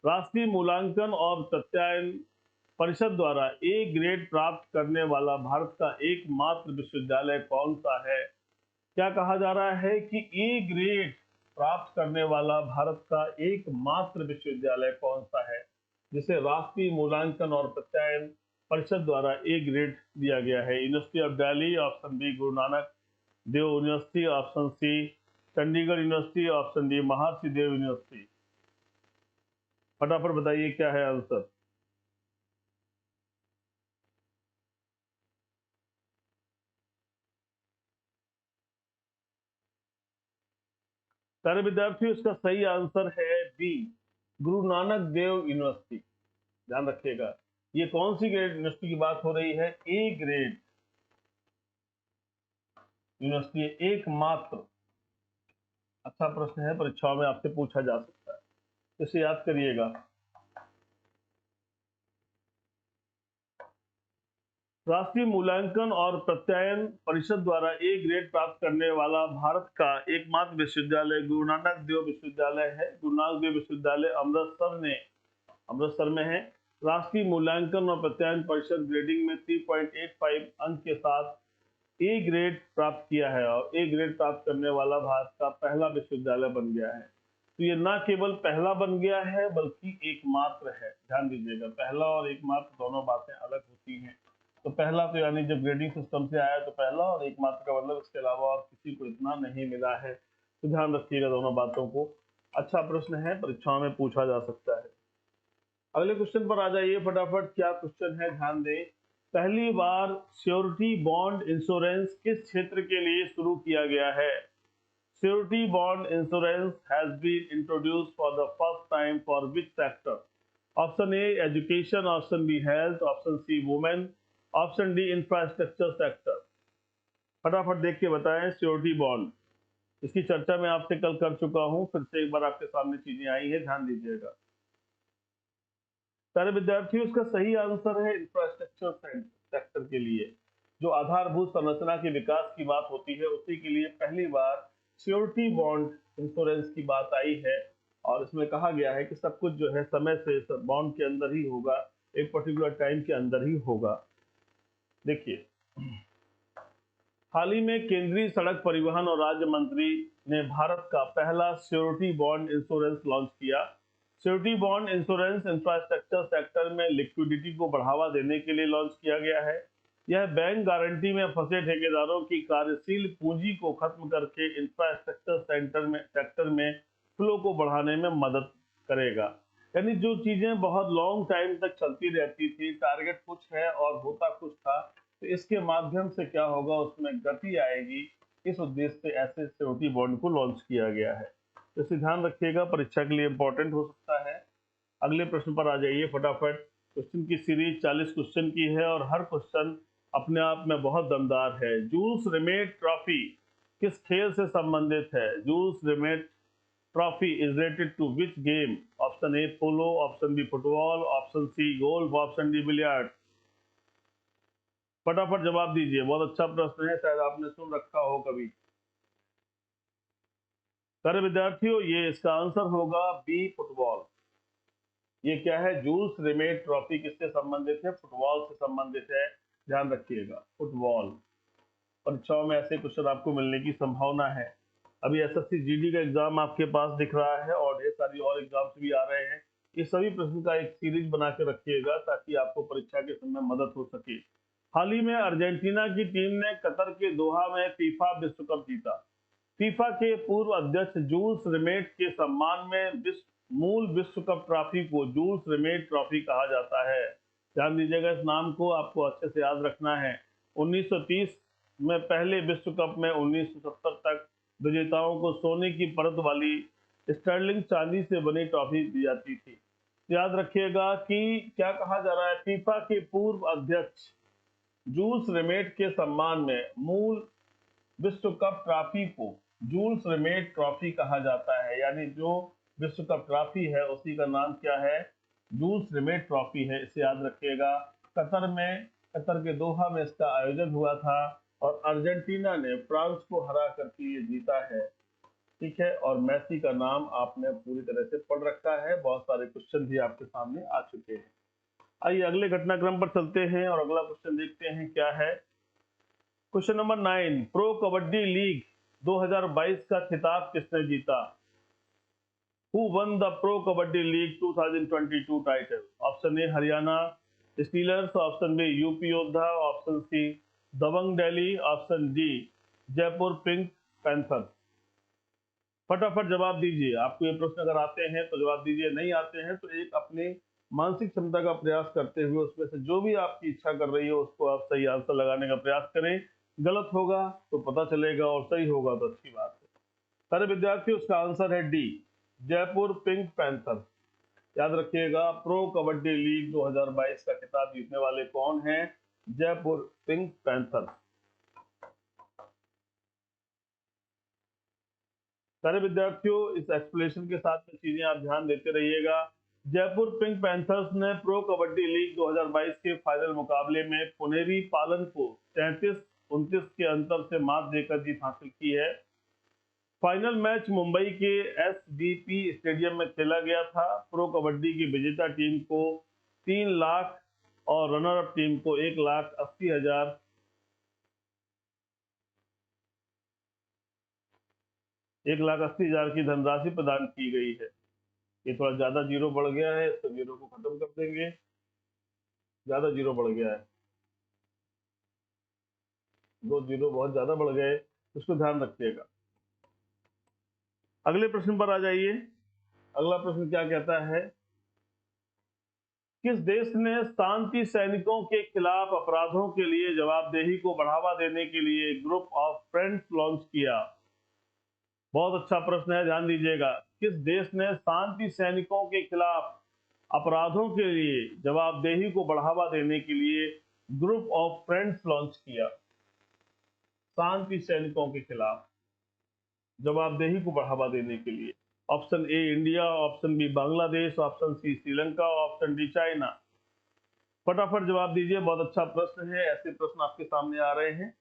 राष्ट्रीय मूल्यांकन और प्रत्यायन परिषद द्वारा ए ग्रेड प्राप्त करने वाला भारत का एकमात्र विश्वविद्यालय कौन सा है? क्या कहा जा रहा है कि ए ग्रेड प्राप्त करने वाला भारत का एकमात्र विश्वविद्यालय कौन सा है जिसे राष्ट्रीय मूल्यांकन और प्रत्यायन परिषद द्वारा ए ग्रेड दिया गया है? University of Delhi, option B Guru Nanak Dev university, option C Chandigarh university, option D Maharshi Dev university. फटाफट बताइए क्या है आंसर। सारे विद्यार्थियों, इसका सही आंसर है बी गुरु नानक देव यूनिवर्सिटी। ध्यान रखिएगा, ये कौन सी ग्रेड यूनिवर्सिटी की बात हो रही है? ए ग्रेड यूनिवर्सिटी, एकमात्र। अच्छा प्रश्न है, परीक्षाओं में आपसे पूछा जा सकता है, इसे याद करिएगा। राष्ट्रीय मूल्यांकन और प्रत्यायन परिषद द्वारा ए ग्रेड प्राप्त करने वाला भारत का एकमात्र विश्वविद्यालय गुरु नानक देव विश्वविद्यालय है। गुरु नानक देव विश्वविद्यालय अमृतसर में है। राष्ट्रीय मूल्यांकन और प्रत्यायन परिषद ग्रेडिंग में 3.85 अंक के साथ ए ग्रेड प्राप्त किया है और ए ग्रेड प्राप्त करने वाला भारत का पहला विश्वविद्यालय बन गया है। तो ये न केवल पहला बन गया है बल्कि एकमात्र है। ध्यान दीजिएगा, पहला और एकमात्र दोनों बातें अलग होती हैं। तो पहला तो यानी जब ग्रेडिंग सिस्टम से आया तो पहला, और एकमात्र का मतलब इसके अलावा और किसी को इतना नहीं मिला है। तो ध्यान रखिएगा दोनों बातों को। अच्छा प्रश्न है, परीक्षाओं में पूछा जा सकता है। अगले क्वेश्चन पर आ जाइए फटाफट। क्या क्वेश्चन है, ध्यान दें। पहली बार श्योरिटी बॉन्ड इंश्योरेंस किस क्षेत्र के लिए शुरू किया गया है? Surety bond insurance has been introduced for the first time for which sector? Option A education, option B health, option C women, option D infrastructure sector. फटाफट देख के बताएं। श्योरिटी बॉन्ड, इसकी चर्चा मैं आपसे कल कर चुका हूं, फिर से एक बार आपके सामने चीजें आई है, ध्यान दीजिएगा। सारे विद्यार्थियों, इसका सही आंसर है इंफ्रास्ट्रक्चर सेक्टर के लिए। जो आधारभूत संरचना के विकास की बात होती है उसी के लिए पहली बार श्योरिटी बॉन्ड इंश्योरेंस की बात आई है। और इसमें कहा गया है कि सब कुछ जो है समय से बॉन्ड के अंदर ही होगा, एक पर्टिकुलर टाइम के अंदर ही होगा। देखिए, हाल ही में केंद्रीय सड़क परिवहन और राज्य मंत्री ने भारत का पहला श्योरिटी बॉन्ड इंश्योरेंस लॉन्च किया। Surety bond insurance infrastructure sector में लिक्विडिटी को बढ़ावा देने के लिए लॉन्च किया गया है। यह बैंक गारंटी में फंसे ठेकेदारों की कार्यशील पूंजी को खत्म करके इंफ्रास्ट्रक्चर सेक्टर में फ्लो को बढ़ाने में मदद करेगा। यानी जो चीजें बहुत लॉन्ग टाइम तक चलती रहती थी, टारगेट कुछ है और होता कुछ था, तो इसके माध्यम से क्या होगा, उसमें गति आएगी। इस उद्देश्य से ऐसे श्योरिटी बॉन्ड को लॉन्च किया गया है। तो इसे ध्यान रखिएगा, परीक्षा के लिए इंपॉर्टेंट हो सकता है। अगले प्रश्न पर आ जाइए फटाफट। क्वेश्चन की सीरीज 40 क्वेश्चन की है और हर क्वेश्चन अपने आप में बहुत दमदार है। जूल्स रिमेट ट्रॉफी किस खेल से संबंधित है? Jules Rimet trophy is related to which game? Option A polo, option B football, option C golf, option D billiard. फटाफट जवाब दीजिए, बहुत अच्छा प्रश्न है, शायद आपने सुन रखा हो कभी। सारे विद्यार्थियों, ये इसका आंसर होगा बी फुटबॉल। ये क्या है? जूल्स रिमेट ट्रॉफी किससे संबंधित है? फुटबॉल से संबंधित है। ध्यान रखिएगा, फुटबॉल। परीक्षाओं में ऐसे क्वेश्चन आपको मिलने की संभावना है। अभी एसएससी जीडी का एग्जाम आपके पास दिख रहा है और ढेर सारी और एग्जाम्स भी आ रहे हैं। ये सभी प्रश्न का एक सीरीज बना के रखिएगा ताकि आपको परीक्षा के समय मदद हो सके। हाल ही में अर्जेंटीना की टीम ने कतर के दोहा में फीफा विश्व कप जीता। फीफा के पूर्व अध्यक्ष जूल्स रिमेट के सम्मान में मूल विश्व कप ट्रॉफी को जूल्स रिमेट ट्रॉफी कहा जाता है। ध्यान दीजिएगा, इस नाम को आपको अच्छे से याद रखना है। 1930 में पहले विश्व कप में 1970 तक विजेताओं को सोने की परत वाली स्टर्लिंग चांदी से बनी ट्रॉफी दी जाती थी। याद रखिएगा कि क्या कहा जा रहा है, फीफा के पूर्व अध्यक्ष जूल्स रिमेट के सम्मान में मूल विश्व कप ट्रॉफी को जूल्स रिमेट ट्रॉफी कहा जाता है। यानी जो विश्व कप ट्रॉफी है उसी का नाम क्या है, जूल्स रिमेट ट्रॉफी है। इसे याद रखिएगा। कतर के दोहा में इसका आयोजन हुआ था और अर्जेंटीना ने फ्रांस को हरा करके ये जीता है। ठीक है, और मेसी का नाम आपने पूरी तरह से पढ़ रखा है, बहुत सारे क्वेश्चन भी आपके सामने आ चुके हैं। आइए अगले घटनाक्रम पर चलते हैं और अगला क्वेश्चन देखते हैं क्या है। Question number 9, pro kabaddi league 2022 का खिताब किसने जीता? Who won the Pro Kabaddi League 2022 title? Option A Haryana steelers, option B UP Yoddha, option C Dabang Delhi, option D Jaipur pink panther. फटाफट जवाब दीजिए। आपको ये प्रश्न अगर आते हैं तो जवाब दीजिए, नहीं आते हैं तो एक अपनी मानसिक क्षमता का प्रयास करते हुए उसमें से जो भी आपकी इच्छा कर रही है उसको आप सही आंसर लगाने का प्रयास करें। गलत होगा तो पता चलेगा और सही होगा तो अच्छी बात है। सारे विद्यार्थी, उसका आंसर है डी, जयपुर पिंक पैंथर। याद रखिएगा, प्रो कबड्डी लीग 2022 का खिताब जीतने वाले कौन हैं? Jaipur pink panther. सारे विद्यार्थियों, इस एक्सप्लेनेशन के साथ में चीजें आप ध्यान देते रहिएगा। जयपुर पिंक पैंथर्स ने प्रो कबड्डी लीग 2022 के फाइनल मुकाबले में पुनेरी पालन को 33-29 के अंतर से मात देकर जीत हासिल की है। फाइनल मैच मुंबई के एसडीपी स्टेडियम में खेला गया था। प्रो कबड्डी की विजेता टीम को 3 लाख और रनर अप टीम को 1,80,000 1,80,000 की धनराशि प्रदान की गई है। ये थोड़ा ज्यादा जीरो बढ़ गया है, तो जीरो को खत्म कर देंगे। ज्यादा जीरो बढ़ गया है, 2 जीरो बहुत ज्यादा बढ़ गए, उसको ध्यान रखिएगा। अगले प्रश्न पर आ जाइए। अगला प्रश्न क्या कहता है, किस देश ने शांति सैनिकों के खिलाफ अपराधों के लिए जवाबदेही को बढ़ावा देने के लिए ग्रुप ऑफ फ्रेंड्स लॉन्च किया? बहुत अच्छा प्रश्न है, ध्यान दीजिएगा। किस देश ने शांति सैनिकों के खिलाफ अपराधों के लिए जवाबदेही को बढ़ावा देने के लिए ग्रुप ऑफ फ्रेंड्स लॉन्च किया? शांति सैनिकों के खिलाफ जवाबदेही को बढ़ावा देने के लिए। Option A India, option B Bangladesh, option C Sri Lanka, option D China. फटाफट जवाब दीजिए, बहुत अच्छा प्रश्न है। ऐसे प्रश्न आपके सामने आ रहे हैं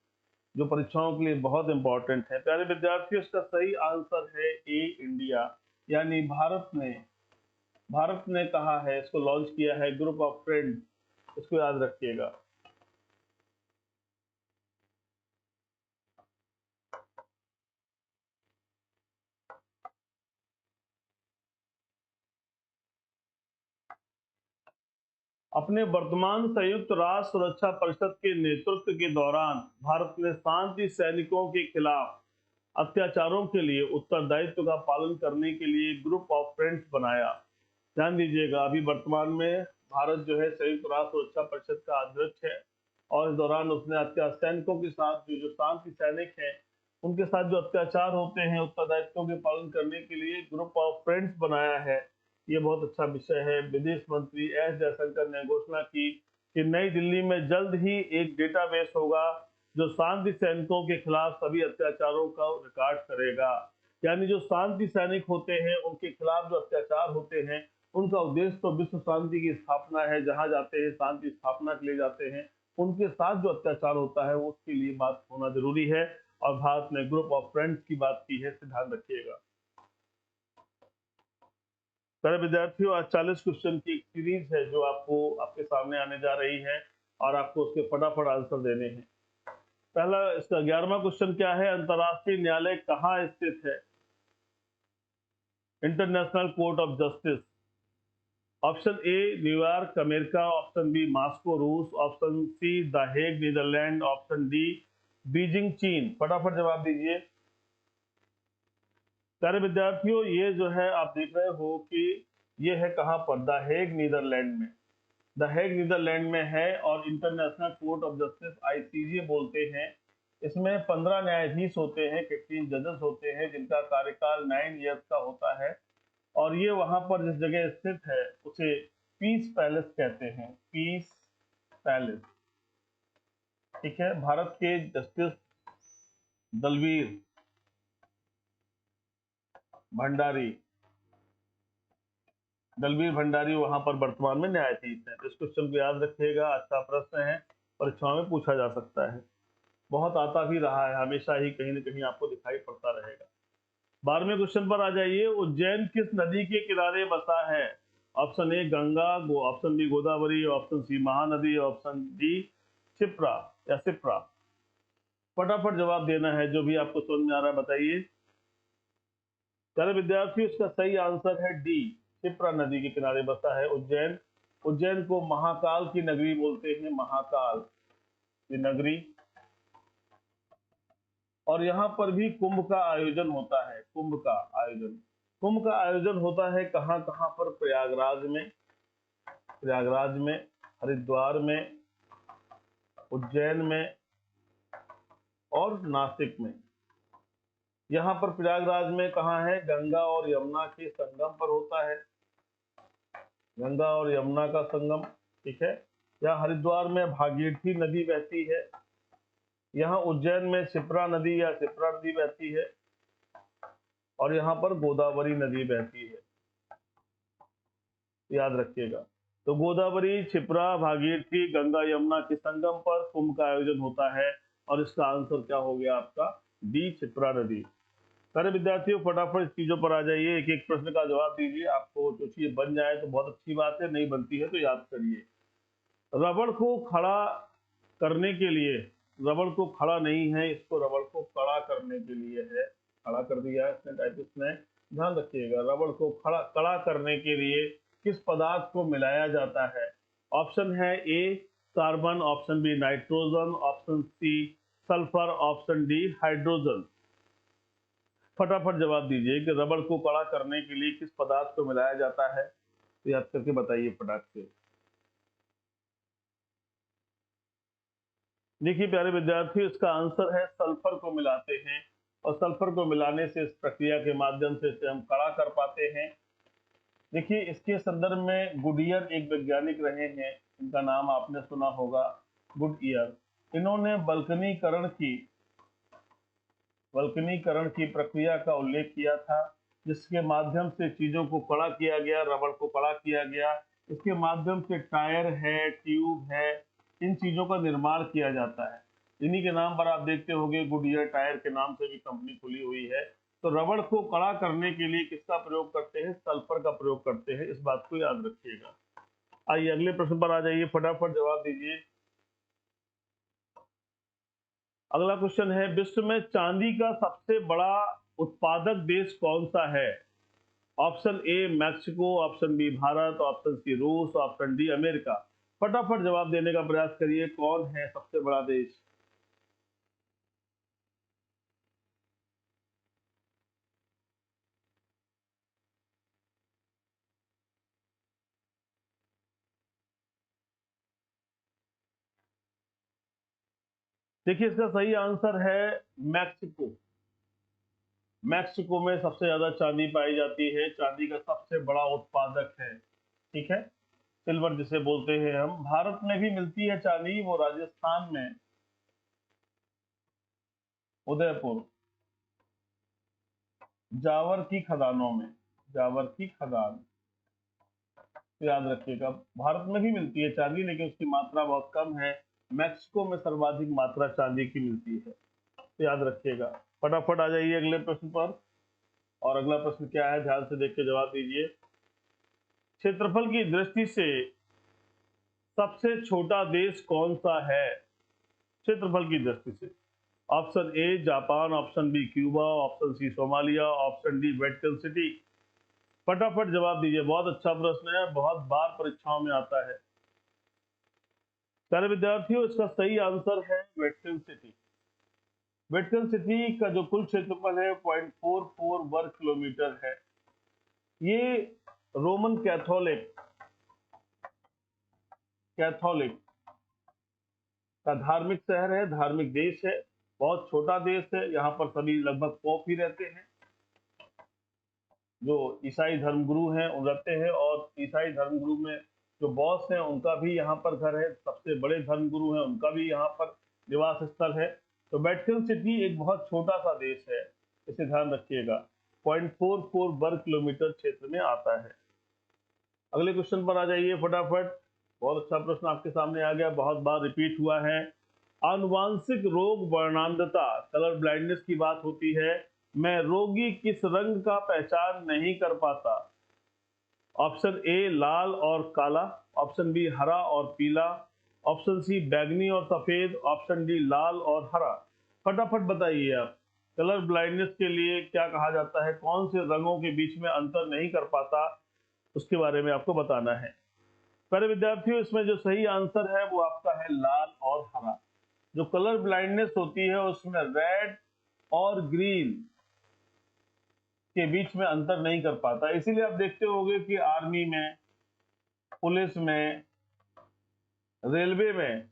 जो परीक्षाओं के लिए बहुत इंपॉर्टेंट है। प्यारे विद्यार्थियों, इसका सही आंसर है ए इंडिया। यानी भारत ने कहा है, इसको लॉन्च किया है ग्रुप ऑफ फ्रेंड्स, इसको याद रखिएगा। अपने वर्तमान संयुक्त राष्ट्र सुरक्षा परिषद के नेतृत्व के दौरान भारत ने शांति सैनिकों के खिलाफ अत्याचारों के लिए उत्तरदायित्व का पालन करने के लिए ग्रुप ऑफ फ्रेंड्स बनाया। ध्यान दीजिएगा, अभी वर्तमान में भारत जो है संयुक्त राष्ट्र सुरक्षा परिषद का अध्यक्ष है और इस दौरान उसने सैनिकों के साथ जो शांति सैनिक हैं उनके साथ जो अत्याचार होते हैं उत्तरदायित्व के पालन करने के लिए ग्रुप ऑफ फ्रेंड्स बनाया है। ये बहुत अच्छा विषय है। विदेश मंत्री एस जयशंकर ने घोषणा की कि नई दिल्ली में जल्द ही एक डेटाबेस होगा जो शांति सैनिकों के खिलाफ सभी अत्याचारों का रिकॉर्ड करेगा। यानी जो शांति सैनिक होते हैं उनके खिलाफ जो अत्याचार होते हैं उनका उद्देश्य तो विश्व शांति की स्थापना है, जहां जाते हैं शांति स्थापना के लिए जाते हैं, उनके साथ जो अत्याचार होता है वो उसके लिए बात होना जरूरी है। और भारत ने ग्रुप ऑफ फ्रेंड्स की बात की है, ध्यान रखिएगा। प्यारे विद्यार्थियों, आज 40 क्वेश्चन की एक सीरीज है जो आपके सामने आने जा रही है और आपको उसके फटाफट आंसर देने हैं। पहला, इसका 11वां क्वेश्चन क्या है, अंतरराष्ट्रीय न्यायालय कहाँ स्थित है? International court of justice. Option A New York America, option B Moscow रूस, option C the Hague Netherlands, option D Beijing चीन। फटाफट जवाब दीजिए। प्यारे विद्यार्थियों, ये जो है आप देख रहे हो कि ये है कहां पर, द हेग नीदरलैंड में। द हेग नीदरलैंड में है और international court of justice ICJ बोलते हैं इसमें 15 न्यायाधीश होते हैं, 15 जजेस होते हैं, जिनका कार्यकाल 9 ईयर्स का होता है। और ये वहां पर जिस जगह स्थित है उसे पीस पैलेस कहते हैं, पीस पैलेस। ठीक है। भारत के जस्टिस दलवीर भंडारी वहां पर वर्तमान में न्यायाधीश हैं। तो इस क्वेश्चन को याद रखिएगा, अच्छा प्रश्न है, परीक्षाओं में पूछा जा सकता है, बहुत आता भी रहा है, हमेशा ही कहीं न कहीं आपको दिखाई पड़ता रहेगा। 12वें क्वेश्चन पर आ जाइए। उज्जैन किस नदी के किनारे बसा है? Option A Ganga, option B Godavari, option C Mahanadi, option D Kshipra या सिप्रा। फटाफट जवाब देना है, जो भी आपको समझ में आ रहा है बताइए। प्यारे विद्यार्थी, इसका सही आंसर है डी, क्षिप्रा नदी के किनारे बसा है उज्जैन। उज्जैन को महाकाल की नगरी बोलते हैं, महाकाल की नगरी। और यहाँ पर भी कुंभ का आयोजन होता है, कुंभ का आयोजन होता है कहाँ कहाँ पर? प्रयागराज में, हरिद्वार में, उज्जैन में और नासिक में। यहाँ पर प्रयागराज में कहाँ है? गंगा और यमुना के संगम पर होता है, गंगा और यमुना का संगम। ठीक है। यहाँ हरिद्वार में भागीरथी नदी बहती है, यहाँ उज्जैन में शिप्रा नदी या शिप्रा नदी बहती है, और यहाँ पर गोदावरी नदी बहती है, याद रखिएगा। तो गोदावरी, क्षिप्रा, भागीरथी, गंगा यमुना के संगम पर कुंभ का आयोजन होता है, और इसका आंसर क्या हो गया आपका? डी, क्षिप्रा नदी। सारे विद्यार्थियों फटाफट चीजों पर आ जाइए, एक एक प्रश्न का जवाब दीजिए। आपको जो चीज बन जाए तो बहुत अच्छी बात है, नहीं बनती है तो याद करिए। रबड़ को खड़ा करने के लिए, रबड़ को खड़ा नहीं है, इसको रबड़ को कड़ा करने के लिए है, खड़ा कर दिया है इसने टाइपिस्ट ने। ध्यान रखिएगा, रबड़ को कड़ा करने के लिए किस पदार्थ को मिलाया जाता है? ऑप्शन है A carbon, option B nitrogen, option C sulphur, option D hydrogen. फटाफट जवाब दीजिए कि रबड़ को कड़ा करने के लिए किस पदार्थ को मिलाया जाता है, तो याद करके बताइए फटाक से। देखिए प्यारे विद्यार्थी, इसका आंसर है सल्फर को मिलाते हैं, और सल्फर को मिलाने से, इस प्रक्रिया के माध्यम से इसे हम कड़ा कर पाते हैं। देखिए इसके संदर्भ में गुडियर एक वैज्ञानिक रहे हैं, इनका नाम आपने सुना होगा, गुडईयर। इन्होंने वल्कनीकरण की प्रक्रिया का उल्लेख किया था, जिसके माध्यम से चीजों को कड़ा किया गया, रबड़ को कड़ा किया गया। इसके माध्यम से टायर है, ट्यूब है, इन चीजों का निर्माण किया जाता है। इन्हीं के नाम पर आप देखते होंगे गुडईयर टायर के नाम से भी कंपनी खुली हुई है। तो रबड़ को कड़ा करने के लिए किसका प्रयोग करते हैं? सल्फर का प्रयोग करते हैं, इस बात को याद रखिएगा। आइए अगले प्रश्न पर आ जाइए, फटाफट जवाब दीजिए। अगला क्वेश्चन है, विश्व में चांदी का सबसे बड़ा उत्पादक देश कौन सा है? Option A Mexico, option B Bharat, option C रूस, ऑप्शन डी अमेरिका। फटाफट जवाब देने का प्रयास करिए, कौन है सबसे बड़ा देश? देखिए इसका सही आंसर है मैक्सिको। मैक्सिको में सबसे ज्यादा चांदी पाई जाती है, चांदी का सबसे बड़ा उत्पादक है। ठीक है। सिल्वर जिसे बोलते हैं हम। भारत में भी मिलती है चांदी, वो राजस्थान में उदयपुर जावर की खदानों में, जावर की खदान, तो याद रखिएगा। भारत में भी मिलती है चांदी, लेकिन उसकी मात्रा बहुत कम है। मैक्सिको में सर्वाधिक मात्रा चांदी की मिलती है, तो याद रखिएगा। फटाफट आ जाइए अगले प्रश्न पर। और अगला प्रश्न क्या है, ध्यान से देख के जवाब दीजिए। क्षेत्रफल की दृष्टि से सबसे छोटा देश कौन सा है? क्षेत्रफल की दृष्टि से। Option A Japan, option B Cuba, option C Somalia, option D Vatican City. फटाफट जवाब दीजिए, बहुत अच्छा प्रश्न है, बहुत बार परीक्षाओं में आता है। प्यारे विद्यार्थियों, इसका सही आंसर है वेटिकन सिटी। वेटिकन सिटी का जो कुल क्षेत्रफल है 0.44 वर्ग किलोमीटर है। ये रोमन कैथोलिक का धार्मिक शहर है, धार्मिक देश है। बहुत छोटा देश है, यहाँ पर सभी लगभग पोप ही रहते हैं, जो ईसाई धर्मगुरु हैं वो रहते हैं, और ईसाई धर्मगुरु में जो बॉस हैं उनका भी यहाँ पर घर है, सबसे बड़े धर्मगुरु हैं उनका भी यहाँ पर निवास स्थल है। तो वेटिकन सिटी एक बहुत छोटा सा देश है, इसे ध्यान रखिएगा। 0.44 वर्ग किलोमीटर क्षेत्र में आता है। अगले क्वेश्चन पर आ जाइए फटाफट। बहुत अच्छा प्रश्न आपके सामने आ गया, बहुत बार रिपीट हुआ है। आनुवांशिक रोग वर्णांधता, कलर ब्लाइंडनेस की बात होती है। मैं रोगी किस रंग का पहचान नहीं कर पाता? ऑप्शन ए लाल और काला, ऑप्शन बी हरा और पीला, ऑप्शन सी बैंगनी और सफेद, ऑप्शन डी लाल और हरा। फटाफट बताइए आप, कलर ब्लाइंडनेस के लिए क्या कहा जाता है, कौन से रंगों के बीच में अंतर नहीं कर पाता, उसके बारे में आपको बताना है। प्यारे विद्यार्थियों, इसमें जो सही आंसर है वो आपका है लाल और हरा। जो कलर ब्लाइंडनेस होती है उसमें रेड और ग्रीन के बीच में अंतर नहीं कर पाता। इसीलिए आप देखते होंगे कि आर्मी में, पुलिस में, रेलवे में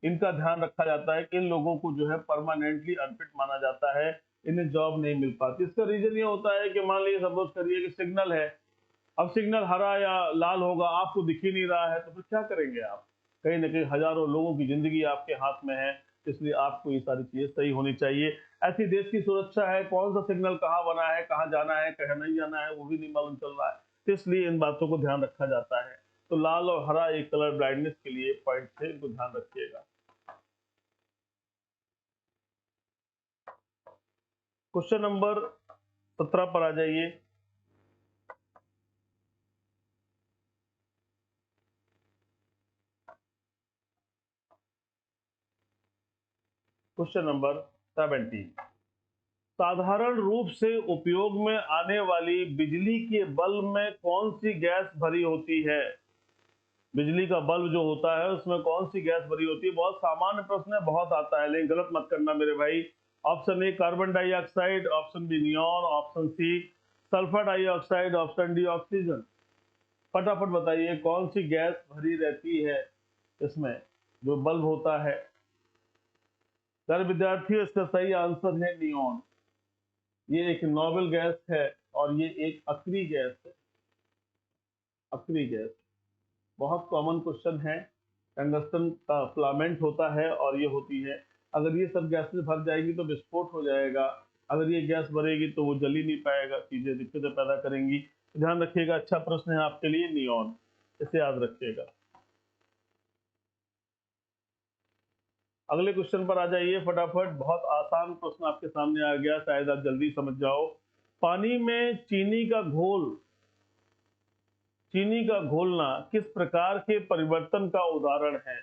इनका ध्यान रखा जाता है कि इन लोगों को जो है परमानेंटली अनफिट माना जाता है, इन्हें जॉब नहीं मिल पाती। इसका रीजन ये होता है कि मान लीजिए सपोज करिए कि सिग्नल है, अब सिग्नल हरा या लाल होगा, आपको दिख ही नहीं रहा है, तो फिर क्या करेंगे आप? कहीं ना कहीं हजारों लोगों की जिंदगी आपके हाथ में है, इसलिए आपको ये सारी चीजें सही होनी चाहिए। ऐसी देश की सुरक्षा है, कौन सा सिग्नल कहाँ बना है, कहाँ जाना है, कहाँ नहीं जाना है, वो भी नहीं मालूम चल रहा है, तो इसलिए इन बातों को ध्यान रखा जाता है। तो लाल और हरा एक कलर ब्लाइंडनेस के लिए पॉइंट है, इनको ध्यान रखिएगा। क्वेश्चन नंबर 17 पर आ जाइए। क्वेश्चन नंबर 17, साधारण रूप से उपयोग में आने वाली बिजली के बल्ब में कौन सी गैस भरी होती है? बिजली का बल्ब जो होता है उसमें कौन सी गैस भरी होती है? बहुत सामान्य प्रश्न है, बहुत आता है, लेकिन गलत मत करना मेरे भाई। Option A carbon dioxide, option B neon, option C sulphur dioxide, option D oxygen. फटाफट बताइए कौन सी गैस भरी रहती है इसमें जो बल्ब होता है। सर विद्यार्थियों, इसका सही आंसर है नियॉन। ये एक नोबल गैस है और ये एक अक्री गैस है। अक्री गैस बहुत कॉमन क्वेश्चन है। टंगस्टन का फिलामेंट होता है और ये होती है। अगर ये सब गैसेस भर जाएगी तो विस्फोट हो जाएगा, अगर ये गैस भरेगी तो वो जल ही नहीं पाएगा, चीजें दिक्कतें पैदा करेंगी। ध्यान रखिएगा, अच्छा प्रश्न है आपके लिए नियॉन, इसे याद रखिएगा। अगले क्वेश्चन पर आ जाइए फटाफट। बहुत आसान प्रश्न आपके सामने आ गया, शायद आप जल्दी समझ जाओ। पानी में चीनी का घोल, चीनी का घोलना किस प्रकार के परिवर्तन का उदाहरण है?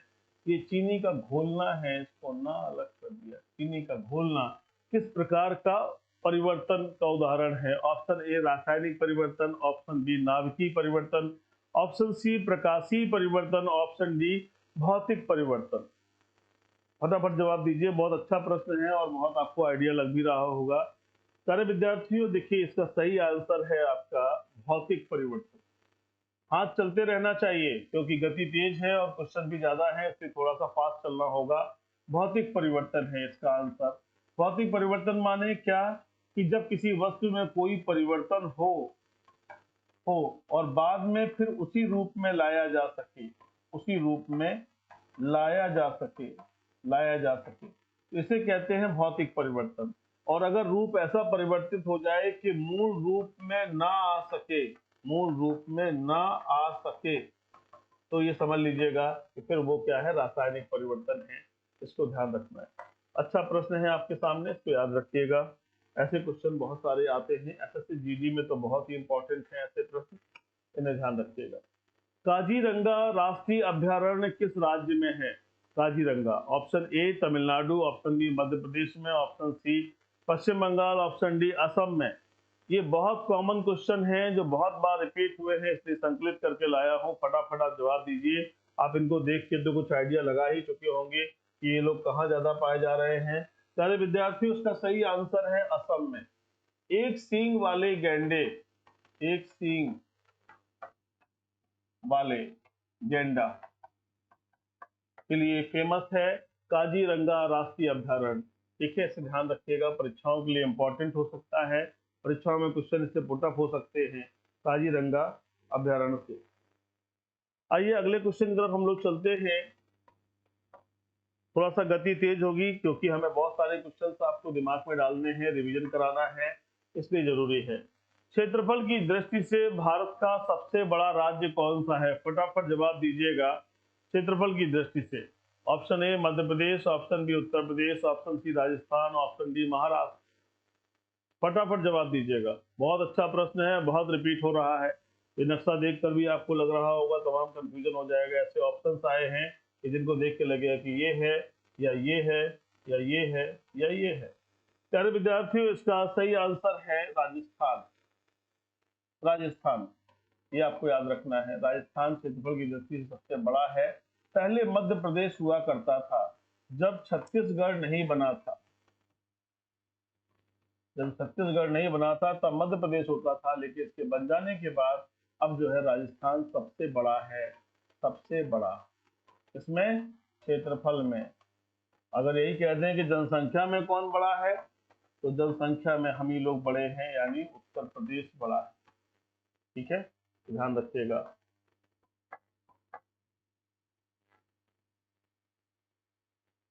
ये चीनी का घोलना है, इसको ना अलग कर दिया। चीनी का घोलना किस प्रकार का परिवर्तन का उदाहरण है? ऑप्शन ए रासायनिक परिवर्तन, ऑप्शन बी नाभिकीय परिवर्तन, ऑप्शन सी प्रकाशीय परिवर्तन, ऑप्शन डी भौतिक परिवर्तन। फटाफट जवाब दीजिए, बहुत अच्छा प्रश्न है और बहुत आपको आइडिया लग भी रहा होगा। सारे विद्यार्थियों देखिए, इसका सही आंसर है आपका भौतिक परिवर्तन। हाथ चलते रहना चाहिए क्योंकि गति तेज है और क्वेश्चन भी ज्यादा है, इसलिए थोड़ा सा फास्ट चलना होगा। भौतिक परिवर्तन है इसका आंसर। भौतिक परिवर्तन माने क्या? कि जब किसी वस्तु में कोई परिवर्तन हो और बाद में फिर उसी रूप में लाया जा सके, उसी रूप में लाया जा सके, लाया जा सके, इसे कहते हैं भौतिक परिवर्तन। और अगर रूप ऐसा परिवर्तित हो जाए कि मूल रूप में ना आ सके, मूल रूप में ना आ सके, तो ये समझ लीजिएगा कि फिर वो क्या है, रासायनिक परिवर्तन है। इसको ध्यान रखना है। अच्छा प्रश्न है आपके सामने, इसको याद रखिएगा। ऐसे क्वेश्चन बहुत सारे आते हैं, एसएससी जीडी में तो बहुत ही इंपॉर्टेंट है ऐसे प्रश्न, इन्हें ध्यान रखिएगा। काजीरंगा राष्ट्रीय अभयारण्य किस राज्य में है? Kaziranga, option A Tamil Nadu, option B Madhya Pradesh में, option C Paschim Bengal, option D Assam में। ये बहुत कॉमन क्वेश्चन है जो बहुत बार रिपीट हुए हैं, इसलिए संकलित करके लाया हूं। फटाफट आप जवाब दीजिए। आप इनको देख के तो कुछ आइडिया लगा ही चुके होंगे कि ये लोग कहाँ ज्यादा पाए जा रहे हैं। सारे विद्यार्थियों, उसका सही आंसर है असम में। एक सींग वाले गैंडे, एक सींग वाले गेंडा के लिए फेमस है काजीरंगा राष्ट्रीय अभ्यारण्य। ठीक है, इसे ध्यान रखिएगा, परीक्षाओं के लिए इंपॉर्टेंट हो सकता है, परीक्षाओं में क्वेश्चन इससे पुटअप हो सकते हैं, काजीरंगा अभ्यारण्य से। आइए अगले क्वेश्चन की तरफ हम लोग चलते हैं। थोड़ा सा गति तेज होगी क्योंकि हमें बहुत सारे क्वेश्चंस आपको दिमाग में डालने हैं, रिवीजन कराना है, इसलिए जरूरी है। क्षेत्रफल की दृष्टि से भारत का सबसे बड़ा राज्य कौन सा है? फटाफट जवाब दीजिएगा। क्षेत्रफल की दृष्टि से option A Madhya Pradesh, option B Uttar Pradesh, option C Rajasthan, option D Maharashtra. फटाफट जवाब दीजिएगा। बहुत अच्छा प्रश्न है, बहुत रिपीट हो रहा है। ये नक्शा देखकर भी आपको लग रहा होगा तमाम कंफ्यूजन हो जाएगा। ऐसे ऑप्शंस आए हैं कि जिनको देख के लगेगा कि ये है या ये है या ये है या ये है। प्यारे विद्यार्थियों, इसका सही आंसर है राजस्थान। राजस्थान, ये आपको याद रखना है। राजस्थान क्षेत्रफल की दृष्टि से सबसे बड़ा है। पहले मध्य प्रदेश हुआ करता था जब छत्तीसगढ़ नहीं बना था। जब छत्तीसगढ़ नहीं बना था तब मध्य प्रदेश होता था, लेकिन इसके बन जाने के बाद अब जो है राजस्थान सबसे बड़ा है, सबसे बड़ा। इसमें क्षेत्रफल में अगर यही कह दें कि जनसंख्या में कौन बड़ा है, तो जनसंख्या में हम ही लोग बड़े हैं, यानी उत्तर प्रदेश बड़ा है। ठीक है, ध्यान रखिएगा।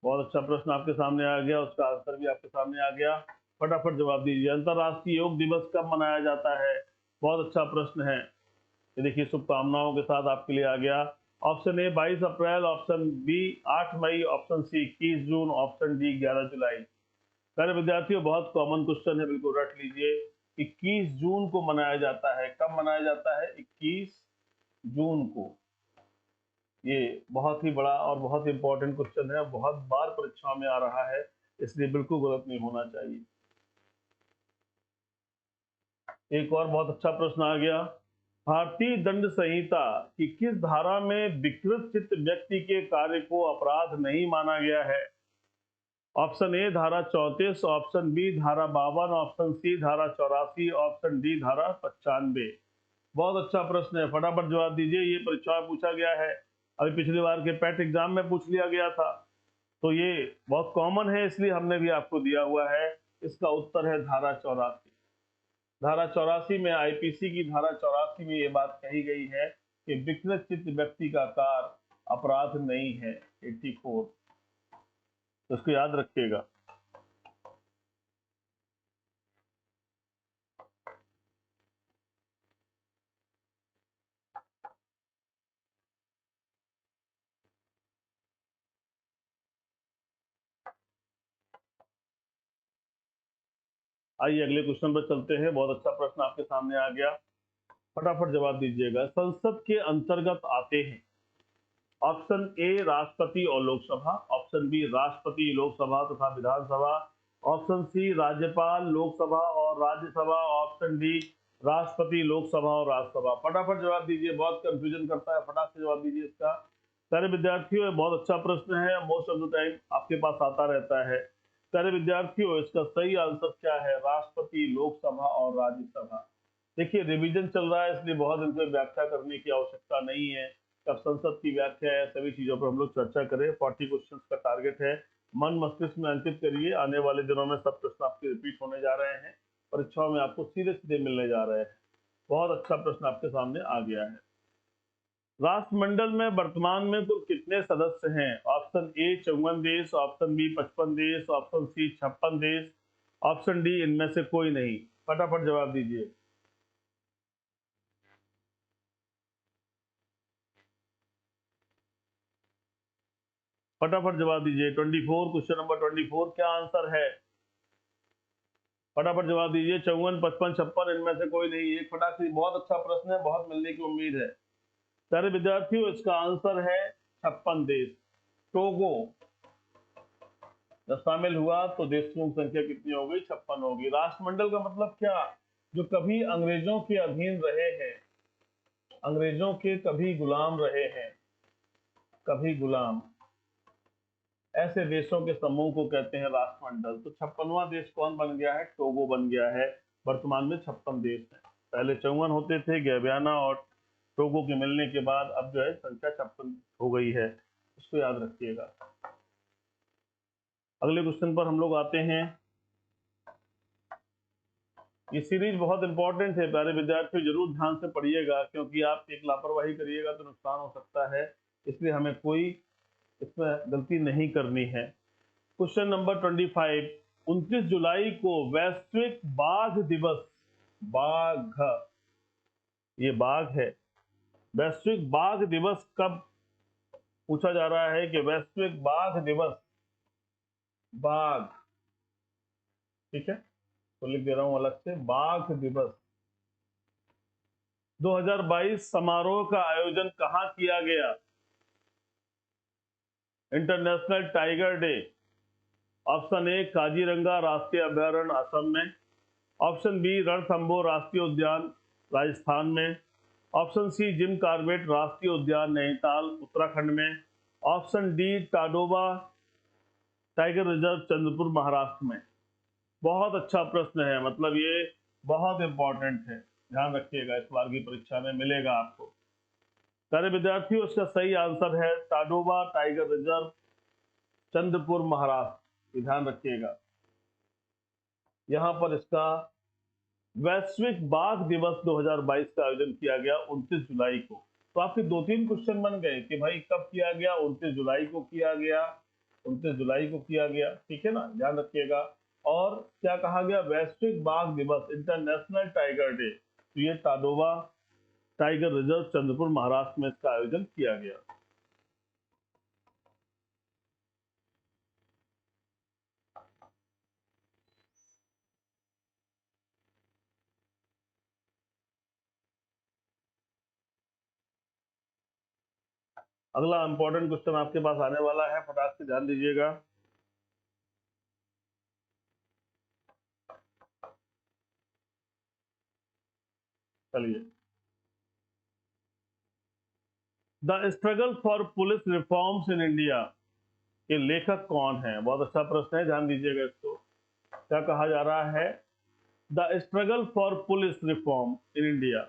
बहुत अच्छा प्रश्न आपके सामने आ गया, उसका आंसर भी आपके सामने आ गया। फटाफट जवाब दीजिए। अंतरराष्ट्रीय योग दिवस कब मनाया जाता है? बहुत अच्छा प्रश्न है। ये देखिए, शुभकामनाओं के साथ आपके लिए आ गया। Option A 22 April, option B 8 मई, option C 21 June, option D 11 जुलाई। प्यारे विद्यार्थियों, बहुत कॉमन क्वेश्चन है, बिल्कुल रट लीजिए। 21 जून को मनाया जाता है। कब मनाया जाता है? 21 जून को। ये बहुत ही बड़ा और बहुत इंपॉर्टेंट क्वेश्चन है, बहुत बार परीक्षा में आ रहा है, इसलिए बिल्कुल गलत नहीं होना चाहिए। एक और बहुत अच्छा प्रश्न आ गया। भारतीय दंड संहिता की किस धारा में विकृत चित्त व्यक्ति के कार्य को अपराध नहीं माना गया है? ऑप्शन ए धारा 34, ऑप्शन बी धारा 52, ऑप्शन सी धारा 84, ऑप्शन डी धारा 95। बहुत अच्छा प्रश्न है, फटाफट जवाब दीजिए। ये परीक्षा में पूछा गया है, अभी पिछली बार के पैट एग्जाम में पूछ लिया गया था, तो ये बहुत कॉमन है, इसलिए हमने भी आपको दिया हुआ है। इसका उत्तर है धारा 84। धारा 84 में, आईपीसी की धारा 84 में ये बात कही गई है कि विकृत चित्त व्यक्ति का कार्य अपराध नहीं है। 84, तो इसको याद रखिएगा। आइए अगले क्वेश्चन पर चलते हैं। बहुत अच्छा प्रश्न आपके सामने आ गया, फटाफट जवाब दीजिएगा। संसद के अंतर्गत आते हैं ऑप्शन ए राष्ट्रपति और लोकसभा, ऑप्शन बी राष्ट्रपति, लोकसभा तथा विधानसभा, ऑप्शन सी राज्यपाल, लोकसभा और राज्यसभा, ऑप्शन डी राष्ट्रपति, लोकसभा और राज्यसभा। फटाफट जवाब दीजिए, बहुत कंफ्यूजन करता है, फटाफट से जवाब दीजिए इसका। सारे विद्यार्थियों, बहुत अच्छा प्रश्न है, मोस्ट ऑफ द टाइम आपके पास आता रहता है। सारे विद्यार्थियों, इसका सही आंसर क्या है? राष्ट्रपति, लोकसभा और राज्यसभा। देखिए, रिवीजन चल रहा है, इसलिए बहुत इनसे व्याख्या करने की आवश्यकता नहीं है। कब संसद की व्याख्या है, सभी चीजों पर हम लोग चर्चा करें। 40 क्वेश्चन का टारगेट है, मन मस्तिष्क में अंकित करिए। आने वाले दिनों में सब प्रश्न आपके रिपीट होने जा रहे हैं, परीक्षाओं में आपको सीधे सीधे मिलने जा रहे हैं। बहुत अच्छा प्रश्न आपके सामने आ गया है। राष्ट्रमंडल में वर्तमान में कुल कितने सदस्य हैं? ऑप्शन ए 54 देश, ऑप्शन बी 55 देश, ऑप्शन सी 56 देश, ऑप्शन डी इनमें से कोई नहीं। फटाफट जवाब दीजिए। फटाफट जवाब दीजिए। 24, क्वेश्चन नंबर 24, क्या आंसर है? फटाफट जवाब दीजिए। 54, 55, 56, इनमें से कोई नहीं। एक फटाक से, बहुत अच्छा प्रश्न है, बहुत मिलने की उम्मीद है। सारे विद्यार्थियों, इसका आंसर है 56 देश। टोगो जब शामिल हुआ तो देशों की संख्या कितनी हो गई? 56 होगी। राष्ट्रमंडल का मतलब क्या? जो कभी अंग्रेजों के अधीन रहे हैं, अंग्रेजों के कभी गुलाम रहे हैं, कभी गुलाम, ऐसे देशों के समूह को कहते हैं राष्ट्रमंडल। तो 56वां देश कौन बन गया है? टोगो बन गया है। वर्तमान में 56 देश हैं, पहले 54 होते थे। गैबियाना और टोगो के मिलने के बाद अब जो है संख्या 56 हो गई है, इसको याद रखिएगा। अगले क्वेश्चन पर हम लोग आते हैं। ये सीरीज बहुत इंपॉर्टेंट है प्यारे विद्यार्थियों, जरूर ध्यान से पढ़िएगा, क्योंकि आप एक लापरवाही करिएगा तो नुकसान हो सकता है, इसलिए हमें कोई इसमें गलती नहीं करनी है। क्वेश्चन नंबर 25, 29 जुलाई को वैश्विक बाघ दिवस, बाघ, ये बाघ है, वैश्विक बाघ दिवस कब पूछा जा रहा है कि वैश्विक बाघ दिवस, बाघ, ठीक है, तो लिख दे रहा हूं अलग से, बाघ दिवस 2022 समारोह का आयोजन कहां किया गया? International tiger day, option A Kaziranga राष्ट्रीय अभयारण्य असम में, ऑप्शन बी रणथंभौर राष्ट्रीय उद्यान राजस्थान में, ऑप्शन सी जिम कॉर्बेट राष्ट्रीय उद्यान नैनीताल उत्तराखंड में, option D Tadoba tiger reserve Chandrapur Maharashtra में। बहुत अच्छा प्रश्न है, मतलब ये बहुत इंपॉर्टेंट है, ध्यान रखिएगा, इस बार की परीक्षा में मिलेगा आपको। सारे विद्यार्थियों, इसका सही आंसर है टाडोबा टाइगर रिजर्व चंद्रपुर महाराष्ट्र, ध्यान रखिएगा। यहां पर इसका वैश्विक बाघ दिवस 2022 का आयोजन किया गया 29 जुलाई को। तो आपके 2-3 क्वेश्चन बन गए कि भाई कब किया गया, 29 जुलाई को किया गया, 29 जुलाई को किया गया, ठीक है ना, ध्यान रखिएगा। और क्या कहा गया, वैश्विक बाघ दिवस, इंटरनेशनल टाइगर डे, तो ये टाडोबा टाइगर रिजर्व चंद्रपुर महाराष्ट्र में इसका आयोजन किया गया। अगला इंपॉर्टेंट क्वेश्चन आपके पास आने वाला है, फटाक से ध्यान दीजिएगा। चलिए, the struggle for police reforms in India के लेखक कौन है? बहुत अच्छा प्रश्न है, ध्यान दीजिएगा इसको। क्या कहा जा रहा है, the struggle for police reform in India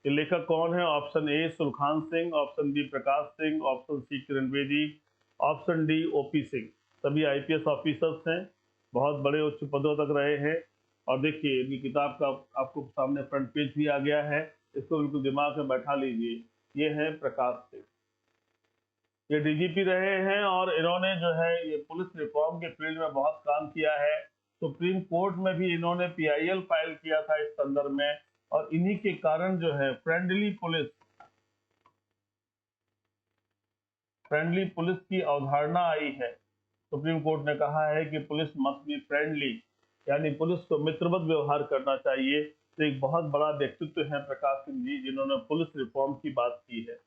के लेखक कौन है? Option A Sulkhan Singh, option B Prakash Singh, option C Kiran Bedi, option D OP Singh. सभी आईपीएस ऑफिसर्स हैं, बहुत बड़े उच्च पदों तक रहे हैं। और देखिए, इनकी किताब का आपको सामने फ्रंट पेज भी आ गया है, इसको बिल्कुल दिमाग में बैठा लीजिए। ये है प्रकाश सिंह, ये डीजीपी रहे हैं और इन्होंने जो है ये पुलिस रिफॉर्म के फील्ड में बहुत काम किया है। सुप्रीम कोर्ट में भी इन्होंने पीआईएल फाइल किया था इस संदर्भ में, और इन्हीं के कारण जो है फ्रेंडली पुलिस की अवधारणा आई है। सुप्रीम कोर्ट ने कहा है कि पुलिस मस्ट बी फ्रेंडली, यानी पुलिस को मित्रवत व्यवहार करना चाहिए। तो एक बहुत बड़ा व्यक्तित्व है प्रकाश सिंह जी, जिन्होंने पुलिस रिफॉर्म की बात की है।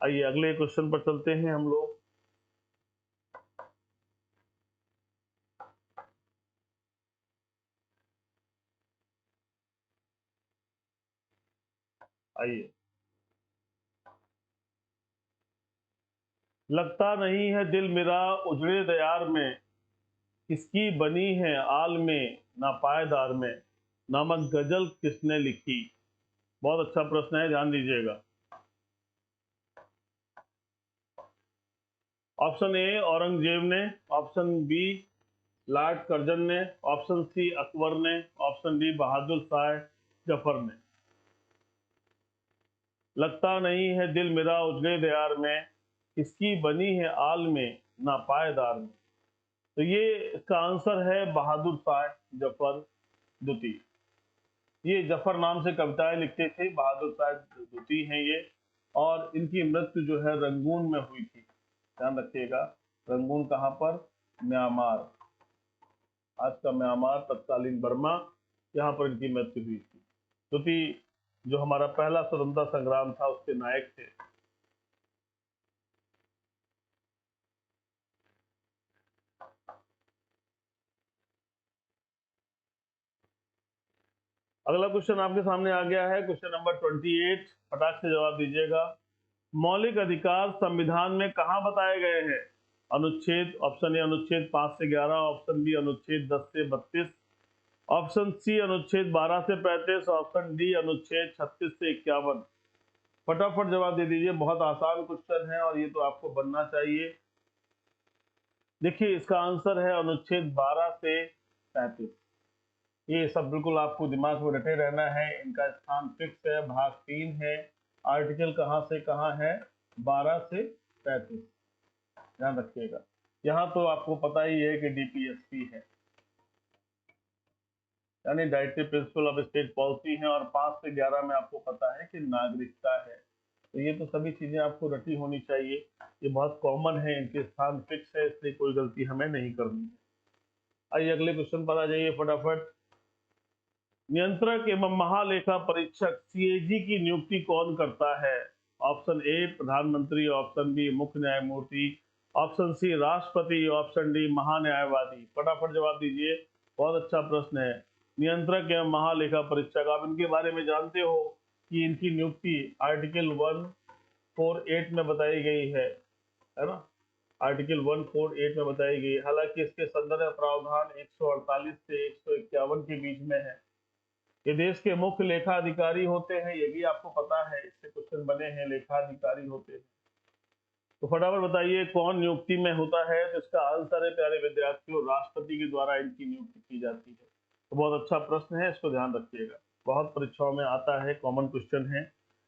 आइए अगले क्वेश्चन पर चलते हैं हम लोग। आइए, लगता नहीं है दिल मेरा उजड़े दयार में, किसकी बनी है आल में ना पायदार में, नामक गजल किसने लिखी? बहुत अच्छा प्रश्न है, ध्यान दीजिएगा। ऑप्शन ए औरंगजेब ने, ऑप्शन बी लॉर्ड कर्जन ने, ऑप्शन सी अकबर ने, ऑप्शन डी बहादुर शाह जफर ने। लगता नहीं है दिल मेरा उजड़े दयार में, किसकी बनी है आल में ना पायदार में। तो ये इसका आंसर है बहादुर शाह जफर द्वितीय। ये जफर नाम से कविताएं लिखते थे, बहादुर शाह द्वितीय हैं ये, और इनकी मृत्यु जो है रंगून में हुई थी, ध्यान रखिएगा। रंगून कहां पर? म्यांमार, आज का म्यांमार तत्कालीन बर्मा, यहाँ पर इनकी मृत्यु हुई थी। द्वितीय जो हमारा पहला स्वतंत्रता संग्राम था उसके नायक थे। अगला क्वेश्चन आपके सामने आ गया है, क्वेश्चन नंबर 28, फटाक से जवाब दीजिएगा। मौलिक अधिकार संविधान में कहां बताए गए हैं? अनुच्छेद, ऑप्शन ए अनुच्छेद 5 से 11, ऑप्शन बी अनुच्छेद 10 से 32, ऑप्शन सी अनुच्छेद 12 से 35, ऑप्शन डी अनुच्छेद 36 से 51। फटाफट जवाब दे दीजिए, बहुत आसान क्वेश्चन है और ये तो आपको बनना चाहिए। देखिए इसका आंसर है अनुच्छेद 12 से 35। ये सब बिल्कुल आपको दिमाग में रटे रहना है। इनका स्थान फिक्स है, भाग 3 है। आर्टिकल कहाँ से कहाँ है? 12 से 35, ध्यान रखिएगा। यहाँ तो आपको पता ही है कि डीपीएसपी है, यानी directive principle of state policy है, और 5 से 11 में आपको पता है कि नागरिकता है। तो ये तो सभी चीजें आपको रटी होनी चाहिए, ये बहुत कॉमन है, इनके स्थान फिक्स है, इसलिए कोई गलती हमें नहीं करनी है। आइए अगले क्वेश्चन पर आ जाइए फटाफट। नियंत्रक एवं महालेखा परीक्षक सीएजी की नियुक्ति कौन करता है? ऑप्शन ए प्रधानमंत्री, ऑप्शन बी मुख्य न्यायमूर्ति, ऑप्शन सी राष्ट्रपति, ऑप्शन डी महान्यायवादी। फटाफट जवाब दीजिए, बहुत अच्छा प्रश्न है। नियंत्रक एवं महालेखा परीक्षक, आप इनके बारे में जानते हो कि इनकी नियुक्ति आर्टिकल 148 में बताई गई है ना? आर्टिकल 148 में बताई गई। हालांकि इसके संदर्भ प्रावधान 148 से 151 के बीच में है। ये देश के मुख्य लेखा अधिकारी होते हैं, ये भी आपको पता है, इससे क्वेश्चन बने हैं, लेखा अधिकारी होते हैं। तो फटाफट बताइए कौन नियुक्ति में होता है? तो इसका आंसर है प्यारे विद्यार्थियों, राष्ट्रपति के द्वारा इनकी नियुक्ति की जाती है। तो बहुत अच्छा प्रश्न है, इसको ध्यान रखिएगा, बहुत परीक्षाओं में आता है, कॉमन क्वेश्चन है,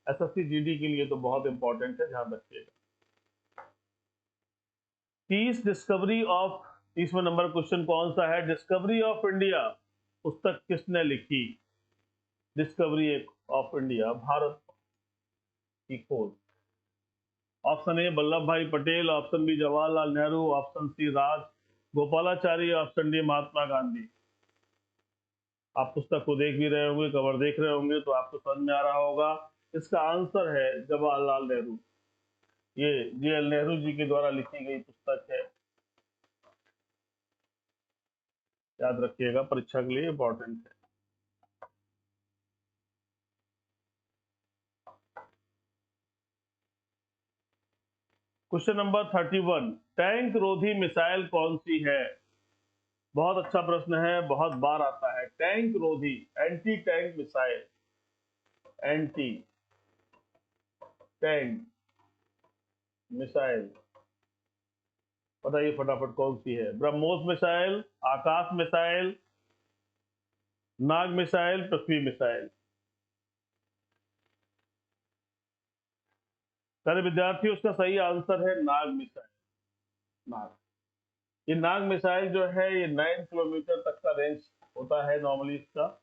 एसएससी जीडी के लिए तो बहुत इंपॉर्टेंट है, ध्यान रखिएगा। 30वें नंबर क्वेश्चन कौन सा है? डिस्कवरी ऑफ इंडिया पुस्तक किसने लिखी? डिस्कवरी ऑफ इंडिया, भारत की खोज। Option A Vallabh Bhai Patel, option B Jawaharlal Nehru, option C Raj Gopalachari, option D Mahatma Gandhi. आप पुस्तक को देख भी रहे होंगे, कवर देख रहे होंगे, तो आपको समझ में आ रहा होगा। इसका आंसर है जवाहरलाल नेहरू। ये जेएल नेहरू जी के द्वारा लिखी गई पुस्तक है, याद रखिएगा, परीक्षा के लिए इंपॉर्टेंट है। क्वेश्चन नंबर 31, टैंक रोधी मिसाइल कौन सी है? बहुत अच्छा प्रश्न है, बहुत बार आता है। टैंक रोधी, anti tank missile, anti tank missile, बताइए फटाफट कौन सी है? ब्रह्मोस मिसाइल, आकाश मिसाइल, नाग मिसाइल, पृथ्वी मिसाइल। सारे विद्यार्थियों, उसका सही आंसर है नाग मिसाइल। नाग, ये नाग मिसाइल जो है ये 9 किलोमीटर तक का रेंज होता है नॉर्मली इसका,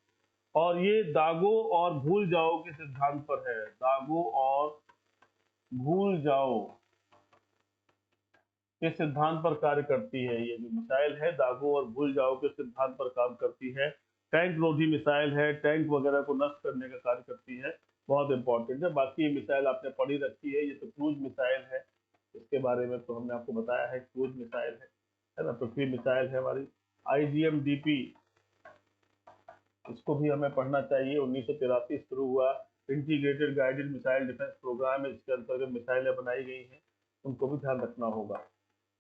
और ये दागो और भूल जाओ के सिद्धांत पर है। दागो और भूल जाओ के सिद्धांत पर कार्य करती है। ये जो मिसाइल है दागो और भूल जाओ के सिद्धांत पर काम करती है। टैंक रोधी मिसाइल है, टैंक वगैरह को नष्ट करने का कार्य करती है, बहुत इंपॉर्टेंट है। बाकी ये मिसाइल आपने पढ़ी रखी है, ये तो क्रूज मिसाइल है, इसके बारे में तो हमने आपको बताया है, क्रूज मिसाइल है ना। पृथ्वी मिसाइल है हमारी IGM-DP, इसको भी हमें पढ़ना चाहिए। 1983 शुरू हुआ, integrated guided missile defence programme है, इसके अंतर्गत मिसाइलें बनाई गई हैं, उनको भी ध्यान रखना होगा।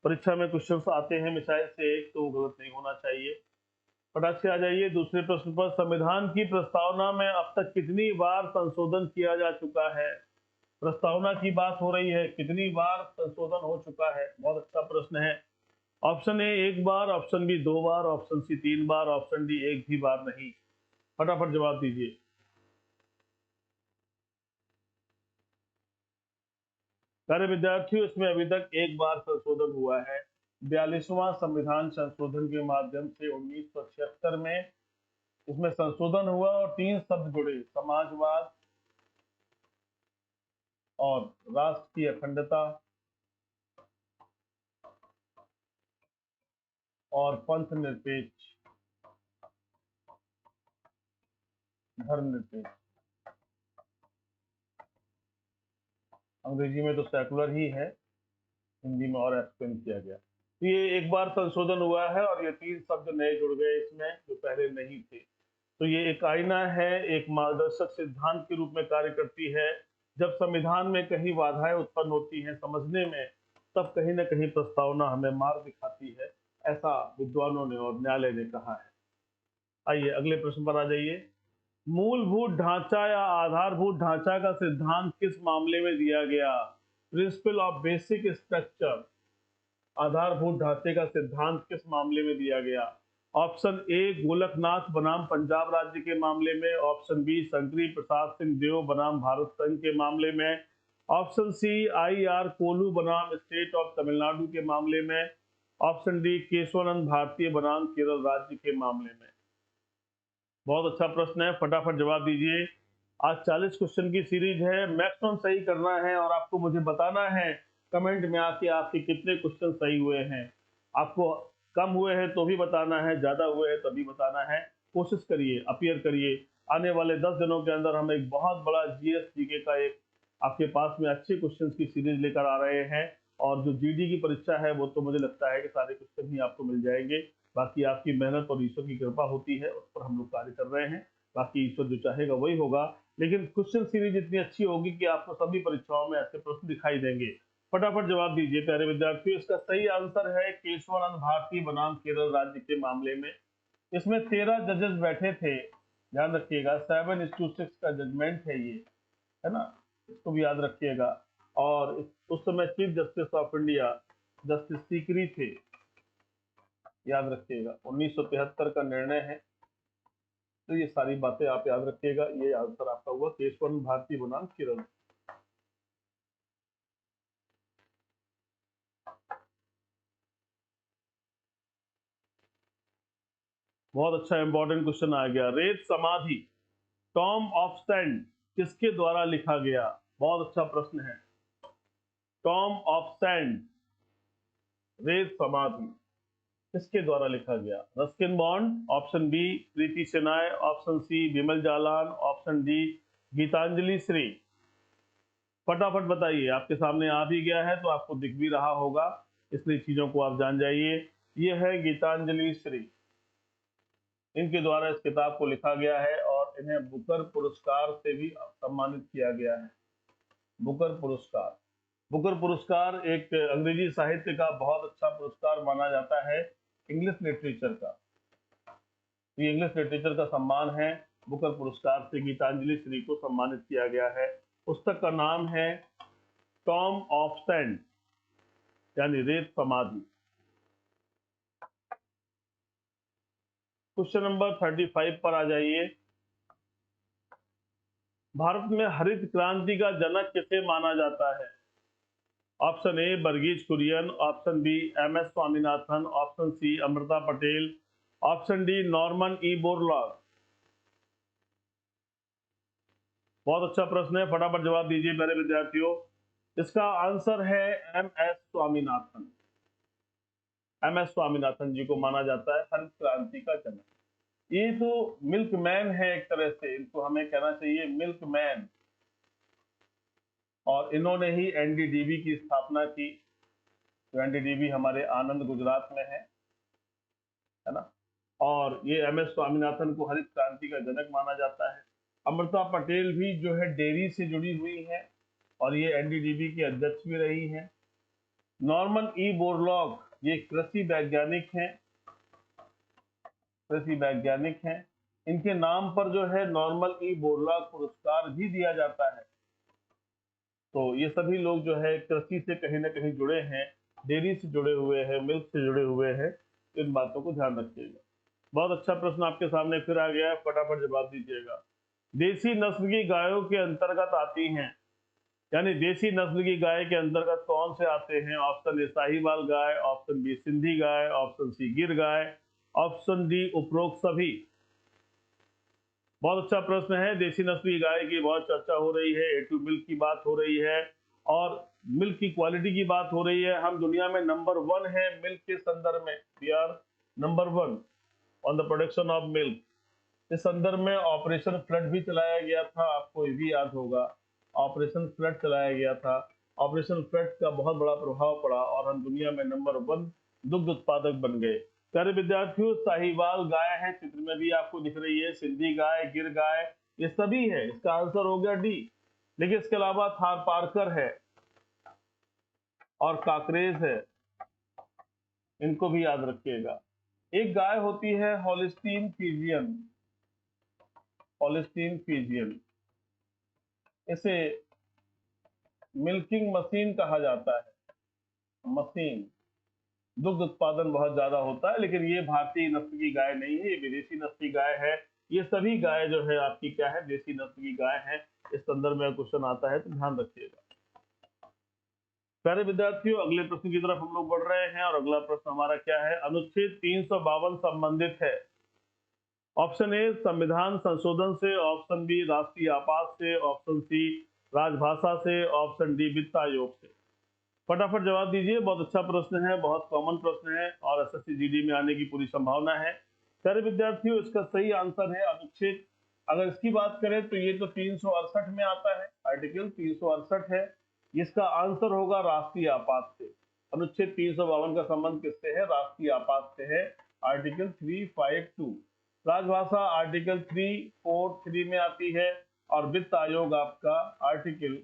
परीक्षा में क्वेश्चन आते हैं मिसाइल से एक, तो गलत नहीं होना चाहिए। फटाक से आ जाइए दूसरे प्रश्न पर। संविधान की प्रस्तावना में अब तक कितनी बार संशोधन किया जा चुका है? प्रस्तावना की बात हो रही है, कितनी बार संशोधन हो चुका है? बहुत अच्छा प्रश्न है। ऑप्शन ए 1 बार, ऑप्शन बी 2 बार, ऑप्शन सी 3 बार, ऑप्शन डी एक भी बार नहीं। फटाफट जवाब दीजिए। सारे विद्यार्थियों, इसमें अभी तक एक बार संशोधन हुआ है। 42वां संविधान संशोधन के माध्यम से 1976 में इसमें संशोधन हुआ, और 3 शब्द जुड़े, समाजवाद और राष्ट्र की अखंडता और पंथ निरपेक्ष, धर्मनिरपेक्ष। अंग्रेजी में तो सेकुलर ही है, हिंदी में और एक्सप्लेन किया गया। तो ये एक बार संशोधन हुआ है, और ये 3 शब्द नए जुड़ गए इसमें जो पहले नहीं थे। तो ये एक आईना है, एक मार्गदर्शक सिद्धांत के रूप में कार्य करती है। जब संविधान में कहीं बाधाएं उत्पन्न होती हैं समझने में, तब कहीं ना कहीं प्रस्तावना हमें मार्ग दिखाती है, ऐसा विद्वानों ने और न्यायालय ने कहा है। आइए अगले प्रश्न पर आ जाइए। मूलभूत ढांचा या आधारभूत ढांचा का सिद्धांत किस मामले में दिया गया? प्रिंसिपल ऑफ बेसिक स्ट्रक्चर, आधारभूत ढांचे का सिद्धांत किस मामले में दिया गया? ऑप्शन ए गोलकनाथ बनाम पंजाब राज्य के मामले में, ऑप्शन बी शंकरी प्रसाद सिंह देव बनाम भारत संघ के मामले में, ऑप्शन सी आई आर कोलू बनाम स्टेट ऑफ तमिलनाडु के मामले में, ऑप्शन डी केशवानंद भारतीय बनाम केरल राज्य के मामले में। बहुत अच्छा प्रश्न है, फटाफट जवाब दीजिए। आज 40 क्वेश्चन की सीरीज है, मैक्सिमम सही करना है और आपको मुझे बताना है कमेंट में आके आपके कितने क्वेश्चन सही हुए हैं। आपको कम हुए हैं तो भी बताना है, ज्यादा हुए हैं तभी बताना है। कोशिश करिए, अपीयर करिए। आने वाले 10 दिनों के अंदर हम एक बहुत बड़ा जीएस जीके का एक आपके पास में अच्छे क्वेश्चन की सीरीज लेकर आ रहे हैं। और जो जीडी की परीक्षा है वो तो मुझे लगता है कि सारे क्वेश्चन ही आपको मिल जाएंगे। बाकी आपकी मेहनत और ईश्वर की कृपा होती है, उस पर हम लोग कार्य कर रहे हैं। बाकी ईश्वर जो चाहेगा वही होगा। लेकिन क्वेश्चन सीरीज इतनी अच्छी होगी कि आपको सभी परीक्षाओं में ऐसे प्रश्न दिखाई देंगे। फटाफट जवाब दीजिए प्यारे विद्यार्थियों। इसका सही आंसर है केशवानंद भारती बनाम केरल राज्य के मामले में। इसमें 13 जजेस बैठे थे, ध्यान रखिएगा। 7:6 का जजमेंट है ये, है ना, इसको भी याद रखिएगा। और उस समय chief justice of India justice Sikri थे, याद रखिएगा। 1973 का निर्णय है। तो ये सारी बातें आप याद रखिएगा। ये आंसर आपका हुआ केशवानंद भारती बनाम केरल। बहुत अच्छा इंपॉर्टेंट क्वेश्चन आ गया। रेत समाधि टॉम ऑफ सैंड किसके द्वारा लिखा गया? बहुत अच्छा प्रश्न है। टॉम ऑफ सैंड, रेत समाधि किसके द्वारा लिखा गया? रस्किन बॉन्ड, ऑप्शन बी प्रीति सेनाय, ऑप्शन सी विमल जालान, ऑप्शन डी गीतांजलि श्री। फटाफट बताइए, आपके सामने आ भी गया है तो आपको दिख भी रहा होगा, इसलिए चीजों को आप जान जाइए। ये है गीतांजलि श्री, इनके द्वारा इस किताब को लिखा गया है और इन्हें बुकर पुरस्कार से भी सम्मानित किया गया है। बुकर पुरस्कार, बुकर पुरस्कार एक अंग्रेजी साहित्य का बहुत अच्छा पुरस्कार माना जाता है, इंग्लिश लिटरेचर का। ये इंग्लिश लिटरेचर का सम्मान है। बुकर पुरस्कार से गीतांजलि श्री को सम्मानित किया गया है। पुस्तक का नाम है टॉम ऑफ सैंड, यानी रेत समाधि। क्वेश्चन नंबर 35 पर आ जाइए। भारत में हरित क्रांति का जनक किसे माना जाता है? Option A Verghese Kurien, option B M S Swaminathan, option C Amrita Patel, option D Norman E Borlaug. बहुत अच्छा प्रश्न है, फटाफट जवाब दीजिए मेरे विद्यार्थियों। इसका आंसर है M S Swaminathan. M S Swaminathan ji को माना जाता है हरित क्रांति का जनक। ये तो मिल्क मैन है एक तरह से, इनको हमें कहना चाहिए मिल्क मैन। और इन्होंने ही एनडीडीबी की स्थापना की। तो एनडीडीबी हमारे आनंद गुजरात में है ना। और ये एम एस स्वामीनाथन को हरित क्रांति का जनक माना जाता है। अमृता पटेल भी जो है डेयरी से जुड़ी हुई है और ये एनडीडीबी की अध्यक्ष भी रही हैं। नॉर्मन ई बोरलॉग ये कृषि वैज्ञानिक हैं, कृषि वैज्ञानिक हैं। इनके नाम पर जो है नॉर्मन ई बोरलॉग पुरस्कार भी दिया जाता है। तो ये सभी लोग जो है कृषि से कहीं ना कहीं जुड़े हैं, डेयरी से जुड़े हुए हैं, मिल्क से जुड़े हुए हैं। इन बातों को ध्यान रखिएगा। बहुत अच्छा प्रश्न आपके सामने फिर आ गया है, फटाफट जवाब दीजिएगा। देसी नस्ल की गायों के अंतर्गत आती हैं, यानी देसी नस्ल की गाय के अंतर्गत कौन से आते हैं? ऑप्शन ए साहिवाल गाय, ऑप्शन बी सिंधी गाय, ऑप्शन सी गिर गाय, ऑप्शन डी उपरोक्त सभी। बहुत अच्छा प्रश्न है। देसी नस्ल की गाय की बहुत चर्चा हो रही है, A2 मिल्क की बात हो रही है और मिल्क की क्वालिटी की बात हो रही है। हम दुनिया में नंबर 1 है मिल्क के संदर्भ में। We are number 1 on the production of milk. इस संदर्भ में ऑपरेशन फ्लड भी चलाया गया था, आपको ये भी याद होगा। ऑपरेशन फ्लड चलाया गया था। ऑपरेशन फ्लड का बहुत बड़ा प्रभाव पड़ा और हम दुनिया में नंबर 1 दुग्ध उत्पादक बन गए। प्यारे विद्यार्थियों, साहिवाल गाय है, चित्र में भी आपको दिख रही है, सिंधी गाय, गिर गाय, ये सभी है। इसका आंसर हो गया डी। लेकिन इसके अलावा थार पारकर है और काकरेज है, इनको भी याद रखिएगा। एक गाय होती है हॉलिस्टीन फ्रीजियन, हॉलिस्टीन फ्रीजियन, इसे मिल्किंग मशीन कहा जाता है, मशीन। दुग्ध उत्पादन बहुत ज्यादा होता है, लेकिन ये भारतीय नस्ल की गाय नहीं है, ये विदेशी नस्ल की गाय है। ये सभी गाय जो है आपकी क्या है, देसी नस्ल की गाय है। इस संदर्भ में क्वेश्चन आता है तो ध्यान रखिएगा। प्यारे विद्यार्थियों, अगले प्रश्न की तरफ हम लोग बढ़ रहे हैं और अगला प्रश्न हमारा क्या है, अनुच्छेद 352 संबंधित है। ऑप्शन ए संविधान संशोधन से, ऑप्शन बी राष्ट्रीय आपात से, ऑप्शन सी राजभाषा से, ऑप्शन डी वित्त आयोग से। फटाफट जवाब दीजिए। बहुत अच्छा प्रश्न है, बहुत कॉमन प्रश्न है और एसएससी जीडी में आने की पूरी संभावना है। प्यारे विद्यार्थियों, इसका सही आंसर है अनुच्छेद, अगर इसकी बात करें तो ये तो 368 में आता है, आर्टिकल 368 है। इसका आंसर होगा राष्ट्रीय आपात से। अनुच्छेद 352 का संबंध किससे है, राष्ट्रीय आपात से है, आर्टिकल 352। राजभाषा आर्टिकल 343 में आती है और वित्त आयोग आपका आर्टिकल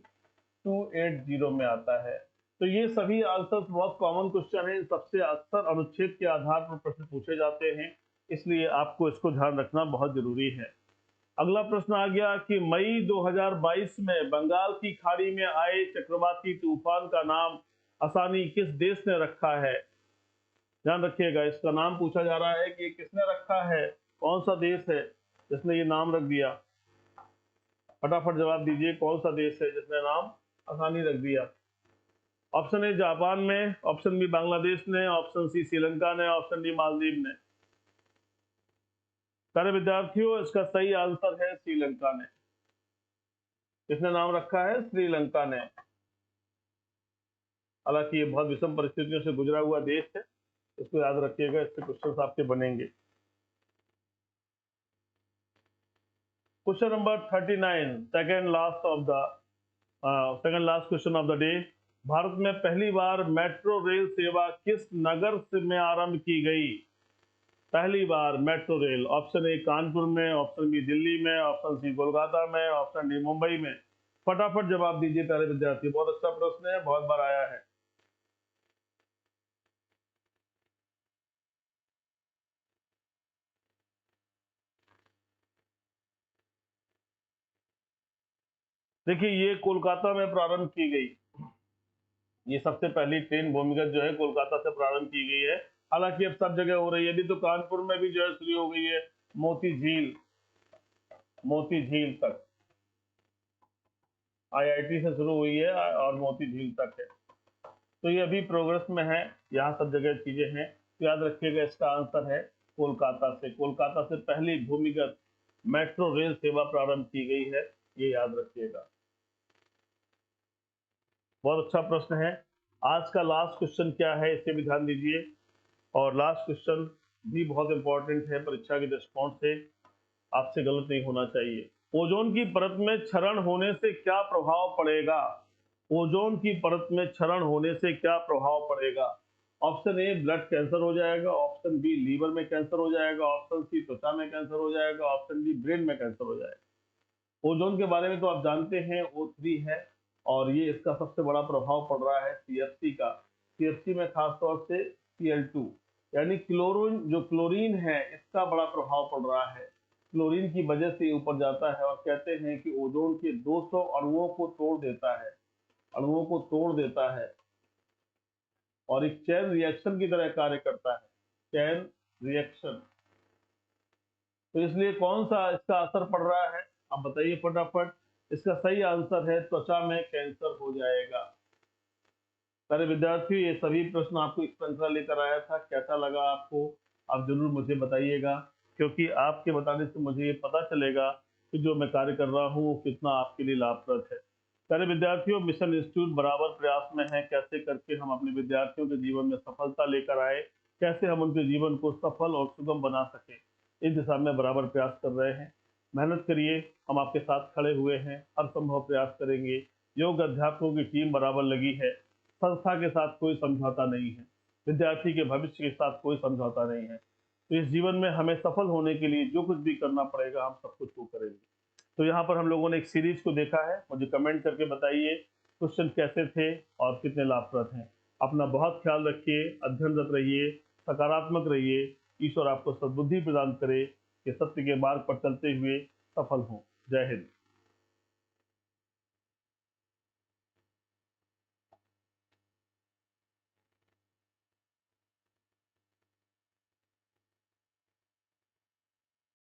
280 में आता है। तो ये सभी आंसर्स बहुत कॉमन क्वेश्चन है, सबसे अक्सर अनुच्छेद के आधार पर प्रश्न पूछे जाते हैं, इसलिए आपको इसको ध्यान रखना बहुत जरूरी है। अगला प्रश्न आ गया कि मई 2022 में बंगाल की खाड़ी में आए चक्रवाती तूफान का नाम आसानी किस देश ने रखा है। ध्यान रखिएगा, इसका नाम पूछा जा रहा है कि किसने रखा है, कौन सा देश है जिसने ये नाम रख दिया। फटाफट जवाब दीजिए, कौन सा देश है जिसने नाम आसानी रख दिया। ऑप्शन ए जापान में, ऑप्शन बी बांग्लादेश ने, ऑप्शन सी श्रीलंका ने, ऑप्शन डी मालदीव ने। प्यारे विद्यार्थियों, इसका सही आंसर है श्रीलंका ने। किसने नाम रखा है, श्रीलंका ने। हालांकि ये बहुत विषम परिस्थितियों से गुजरा हुआ देश है, इसको याद रखिएगा, इससे क्वेश्चन आपके बनेंगे। Question number 39, second last question of the day. Bharat में पहली बार मेट्रो रेल सेवा किस नगर में आरंभ की गई। पहली बार metro rail, option A Kanpur में, ऑप्शन बी दिल्ली में, ऑप्शन सी कोलकाता में, ऑप्शन डी मुंबई में। फटाफट जवाब दीजिए प्यारे विद्यार्थी, बहुत अच्छा प्रश्न है, बहुत बार आया है। देखिए, ये कोलकाता में प्रारंभ की गई, ये सबसे पहली ट्रेन भूमिगत जो है कोलकाता से प्रारंभ की गई है। हालांकि अब सब जगह हो रही है, अभी तो कानपुर में भी जो है शुरू हो गई है, मोती झील तक, आईआईटी से शुरू हुई है और मोती झील तक है। तो ये अभी प्रोग्रेस में है, यहाँ सब जगह चीजें हैं। तो याद रखिएगा, इसका आंसर है कोलकाता से। कोलकाता से पहली भूमिगत मेट्रो रेल सेवा प्रारंभ की गई है, ये याद रखिएगा। बहुत अच्छा प्रश्न है। आज का लास्ट क्वेश्चन क्या है, इसे भी ध्यान दीजिए, और लास्ट क्वेश्चन भी बहुत इंपॉर्टेंट है परीक्षा के दृष्टिकोण से, आपसे गलत नहीं होना चाहिए। ओजोन की परत में क्षरण होने से क्या प्रभाव पड़ेगा। ओजोन की परत में क्षरण होने से क्या प्रभाव पड़ेगा। ऑप्शन ए ब्लड कैंसर हो जाएगा, ऑप्शन बी लीवर में कैंसर हो जाएगा, ऑप्शन सी त्वचा में कैंसर हो जाएगा, ऑप्शन डी ब्रेन में कैंसर हो जाएगा। ओजोन के बारे में तो आप जानते हैं, O3 है और ये इसका सबसे बड़ा प्रभाव पड़ रहा है CFC का। CFC में खासतौर से Cl2 यानी क्लोरीन, जो क्लोरीन है इसका बड़ा प्रभाव पड़ रहा है। क्लोरीन की वजह से ऊपर जाता है और कहते हैं कि ओजोन के 200 अणुओं को तोड़ देता है, अणुओं को तोड़ देता है और एक चैन रिएक्शन की तरह कार्य करता है, चैन रिएक्शन। तो इसलिए कौन सा इसका असर पड़ रहा है, आप बताइए फटाफट। इसका सही आंसर है त्वचा में कैंसर हो जाएगा। सारे विद्यार्थी, ये सभी प्रश्न आपको इस श्रृंखला लेकर आया था, कैसा लगा आपको आप जरूर मुझे बताइएगा, क्योंकि आपके बताने से मुझे ये पता चलेगा कि जो मैं कार्य कर रहा हूँ वो कितना आपके लिए लाभप्रद है। सारे विद्यार्थियों, मिशन इंस्टीट्यूट बराबर प्रयास में है कैसे करके हम अपने विद्यार्थियों के जीवन में सफलता लेकर आए, कैसे हम उनके जीवन को सफल और सुगम बना सके, इस दिशा में बराबर प्रयास कर रहे हैं। मेहनत करिए, हम आपके साथ खड़े हुए हैं, हर संभव प्रयास करेंगे। योग अध्यापकों की टीम बराबर लगी है, संस्था के साथ कोई समझौता नहीं है, विद्यार्थी के भविष्य के साथ कोई समझौता नहीं है। तो इस जीवन में हमें सफल होने के लिए जो कुछ भी करना पड़ेगा हम सब कुछ वो करेंगे। तो यहाँ पर हम लोगों ने एक सीरीज को देखा है, मुझे कमेंट करके बताइए क्वेश्चन कैसे थे और कितने लाभप्रद हैं। अपना बहुत ख्याल रखिए, अध्ययनरत रहिए, सकारात्मक रहिए। ईश्वर आपको सद्बुद्धि प्रदान करे कि सत्य के मार्ग पर चलते हुए सफल हों। जय हिंद।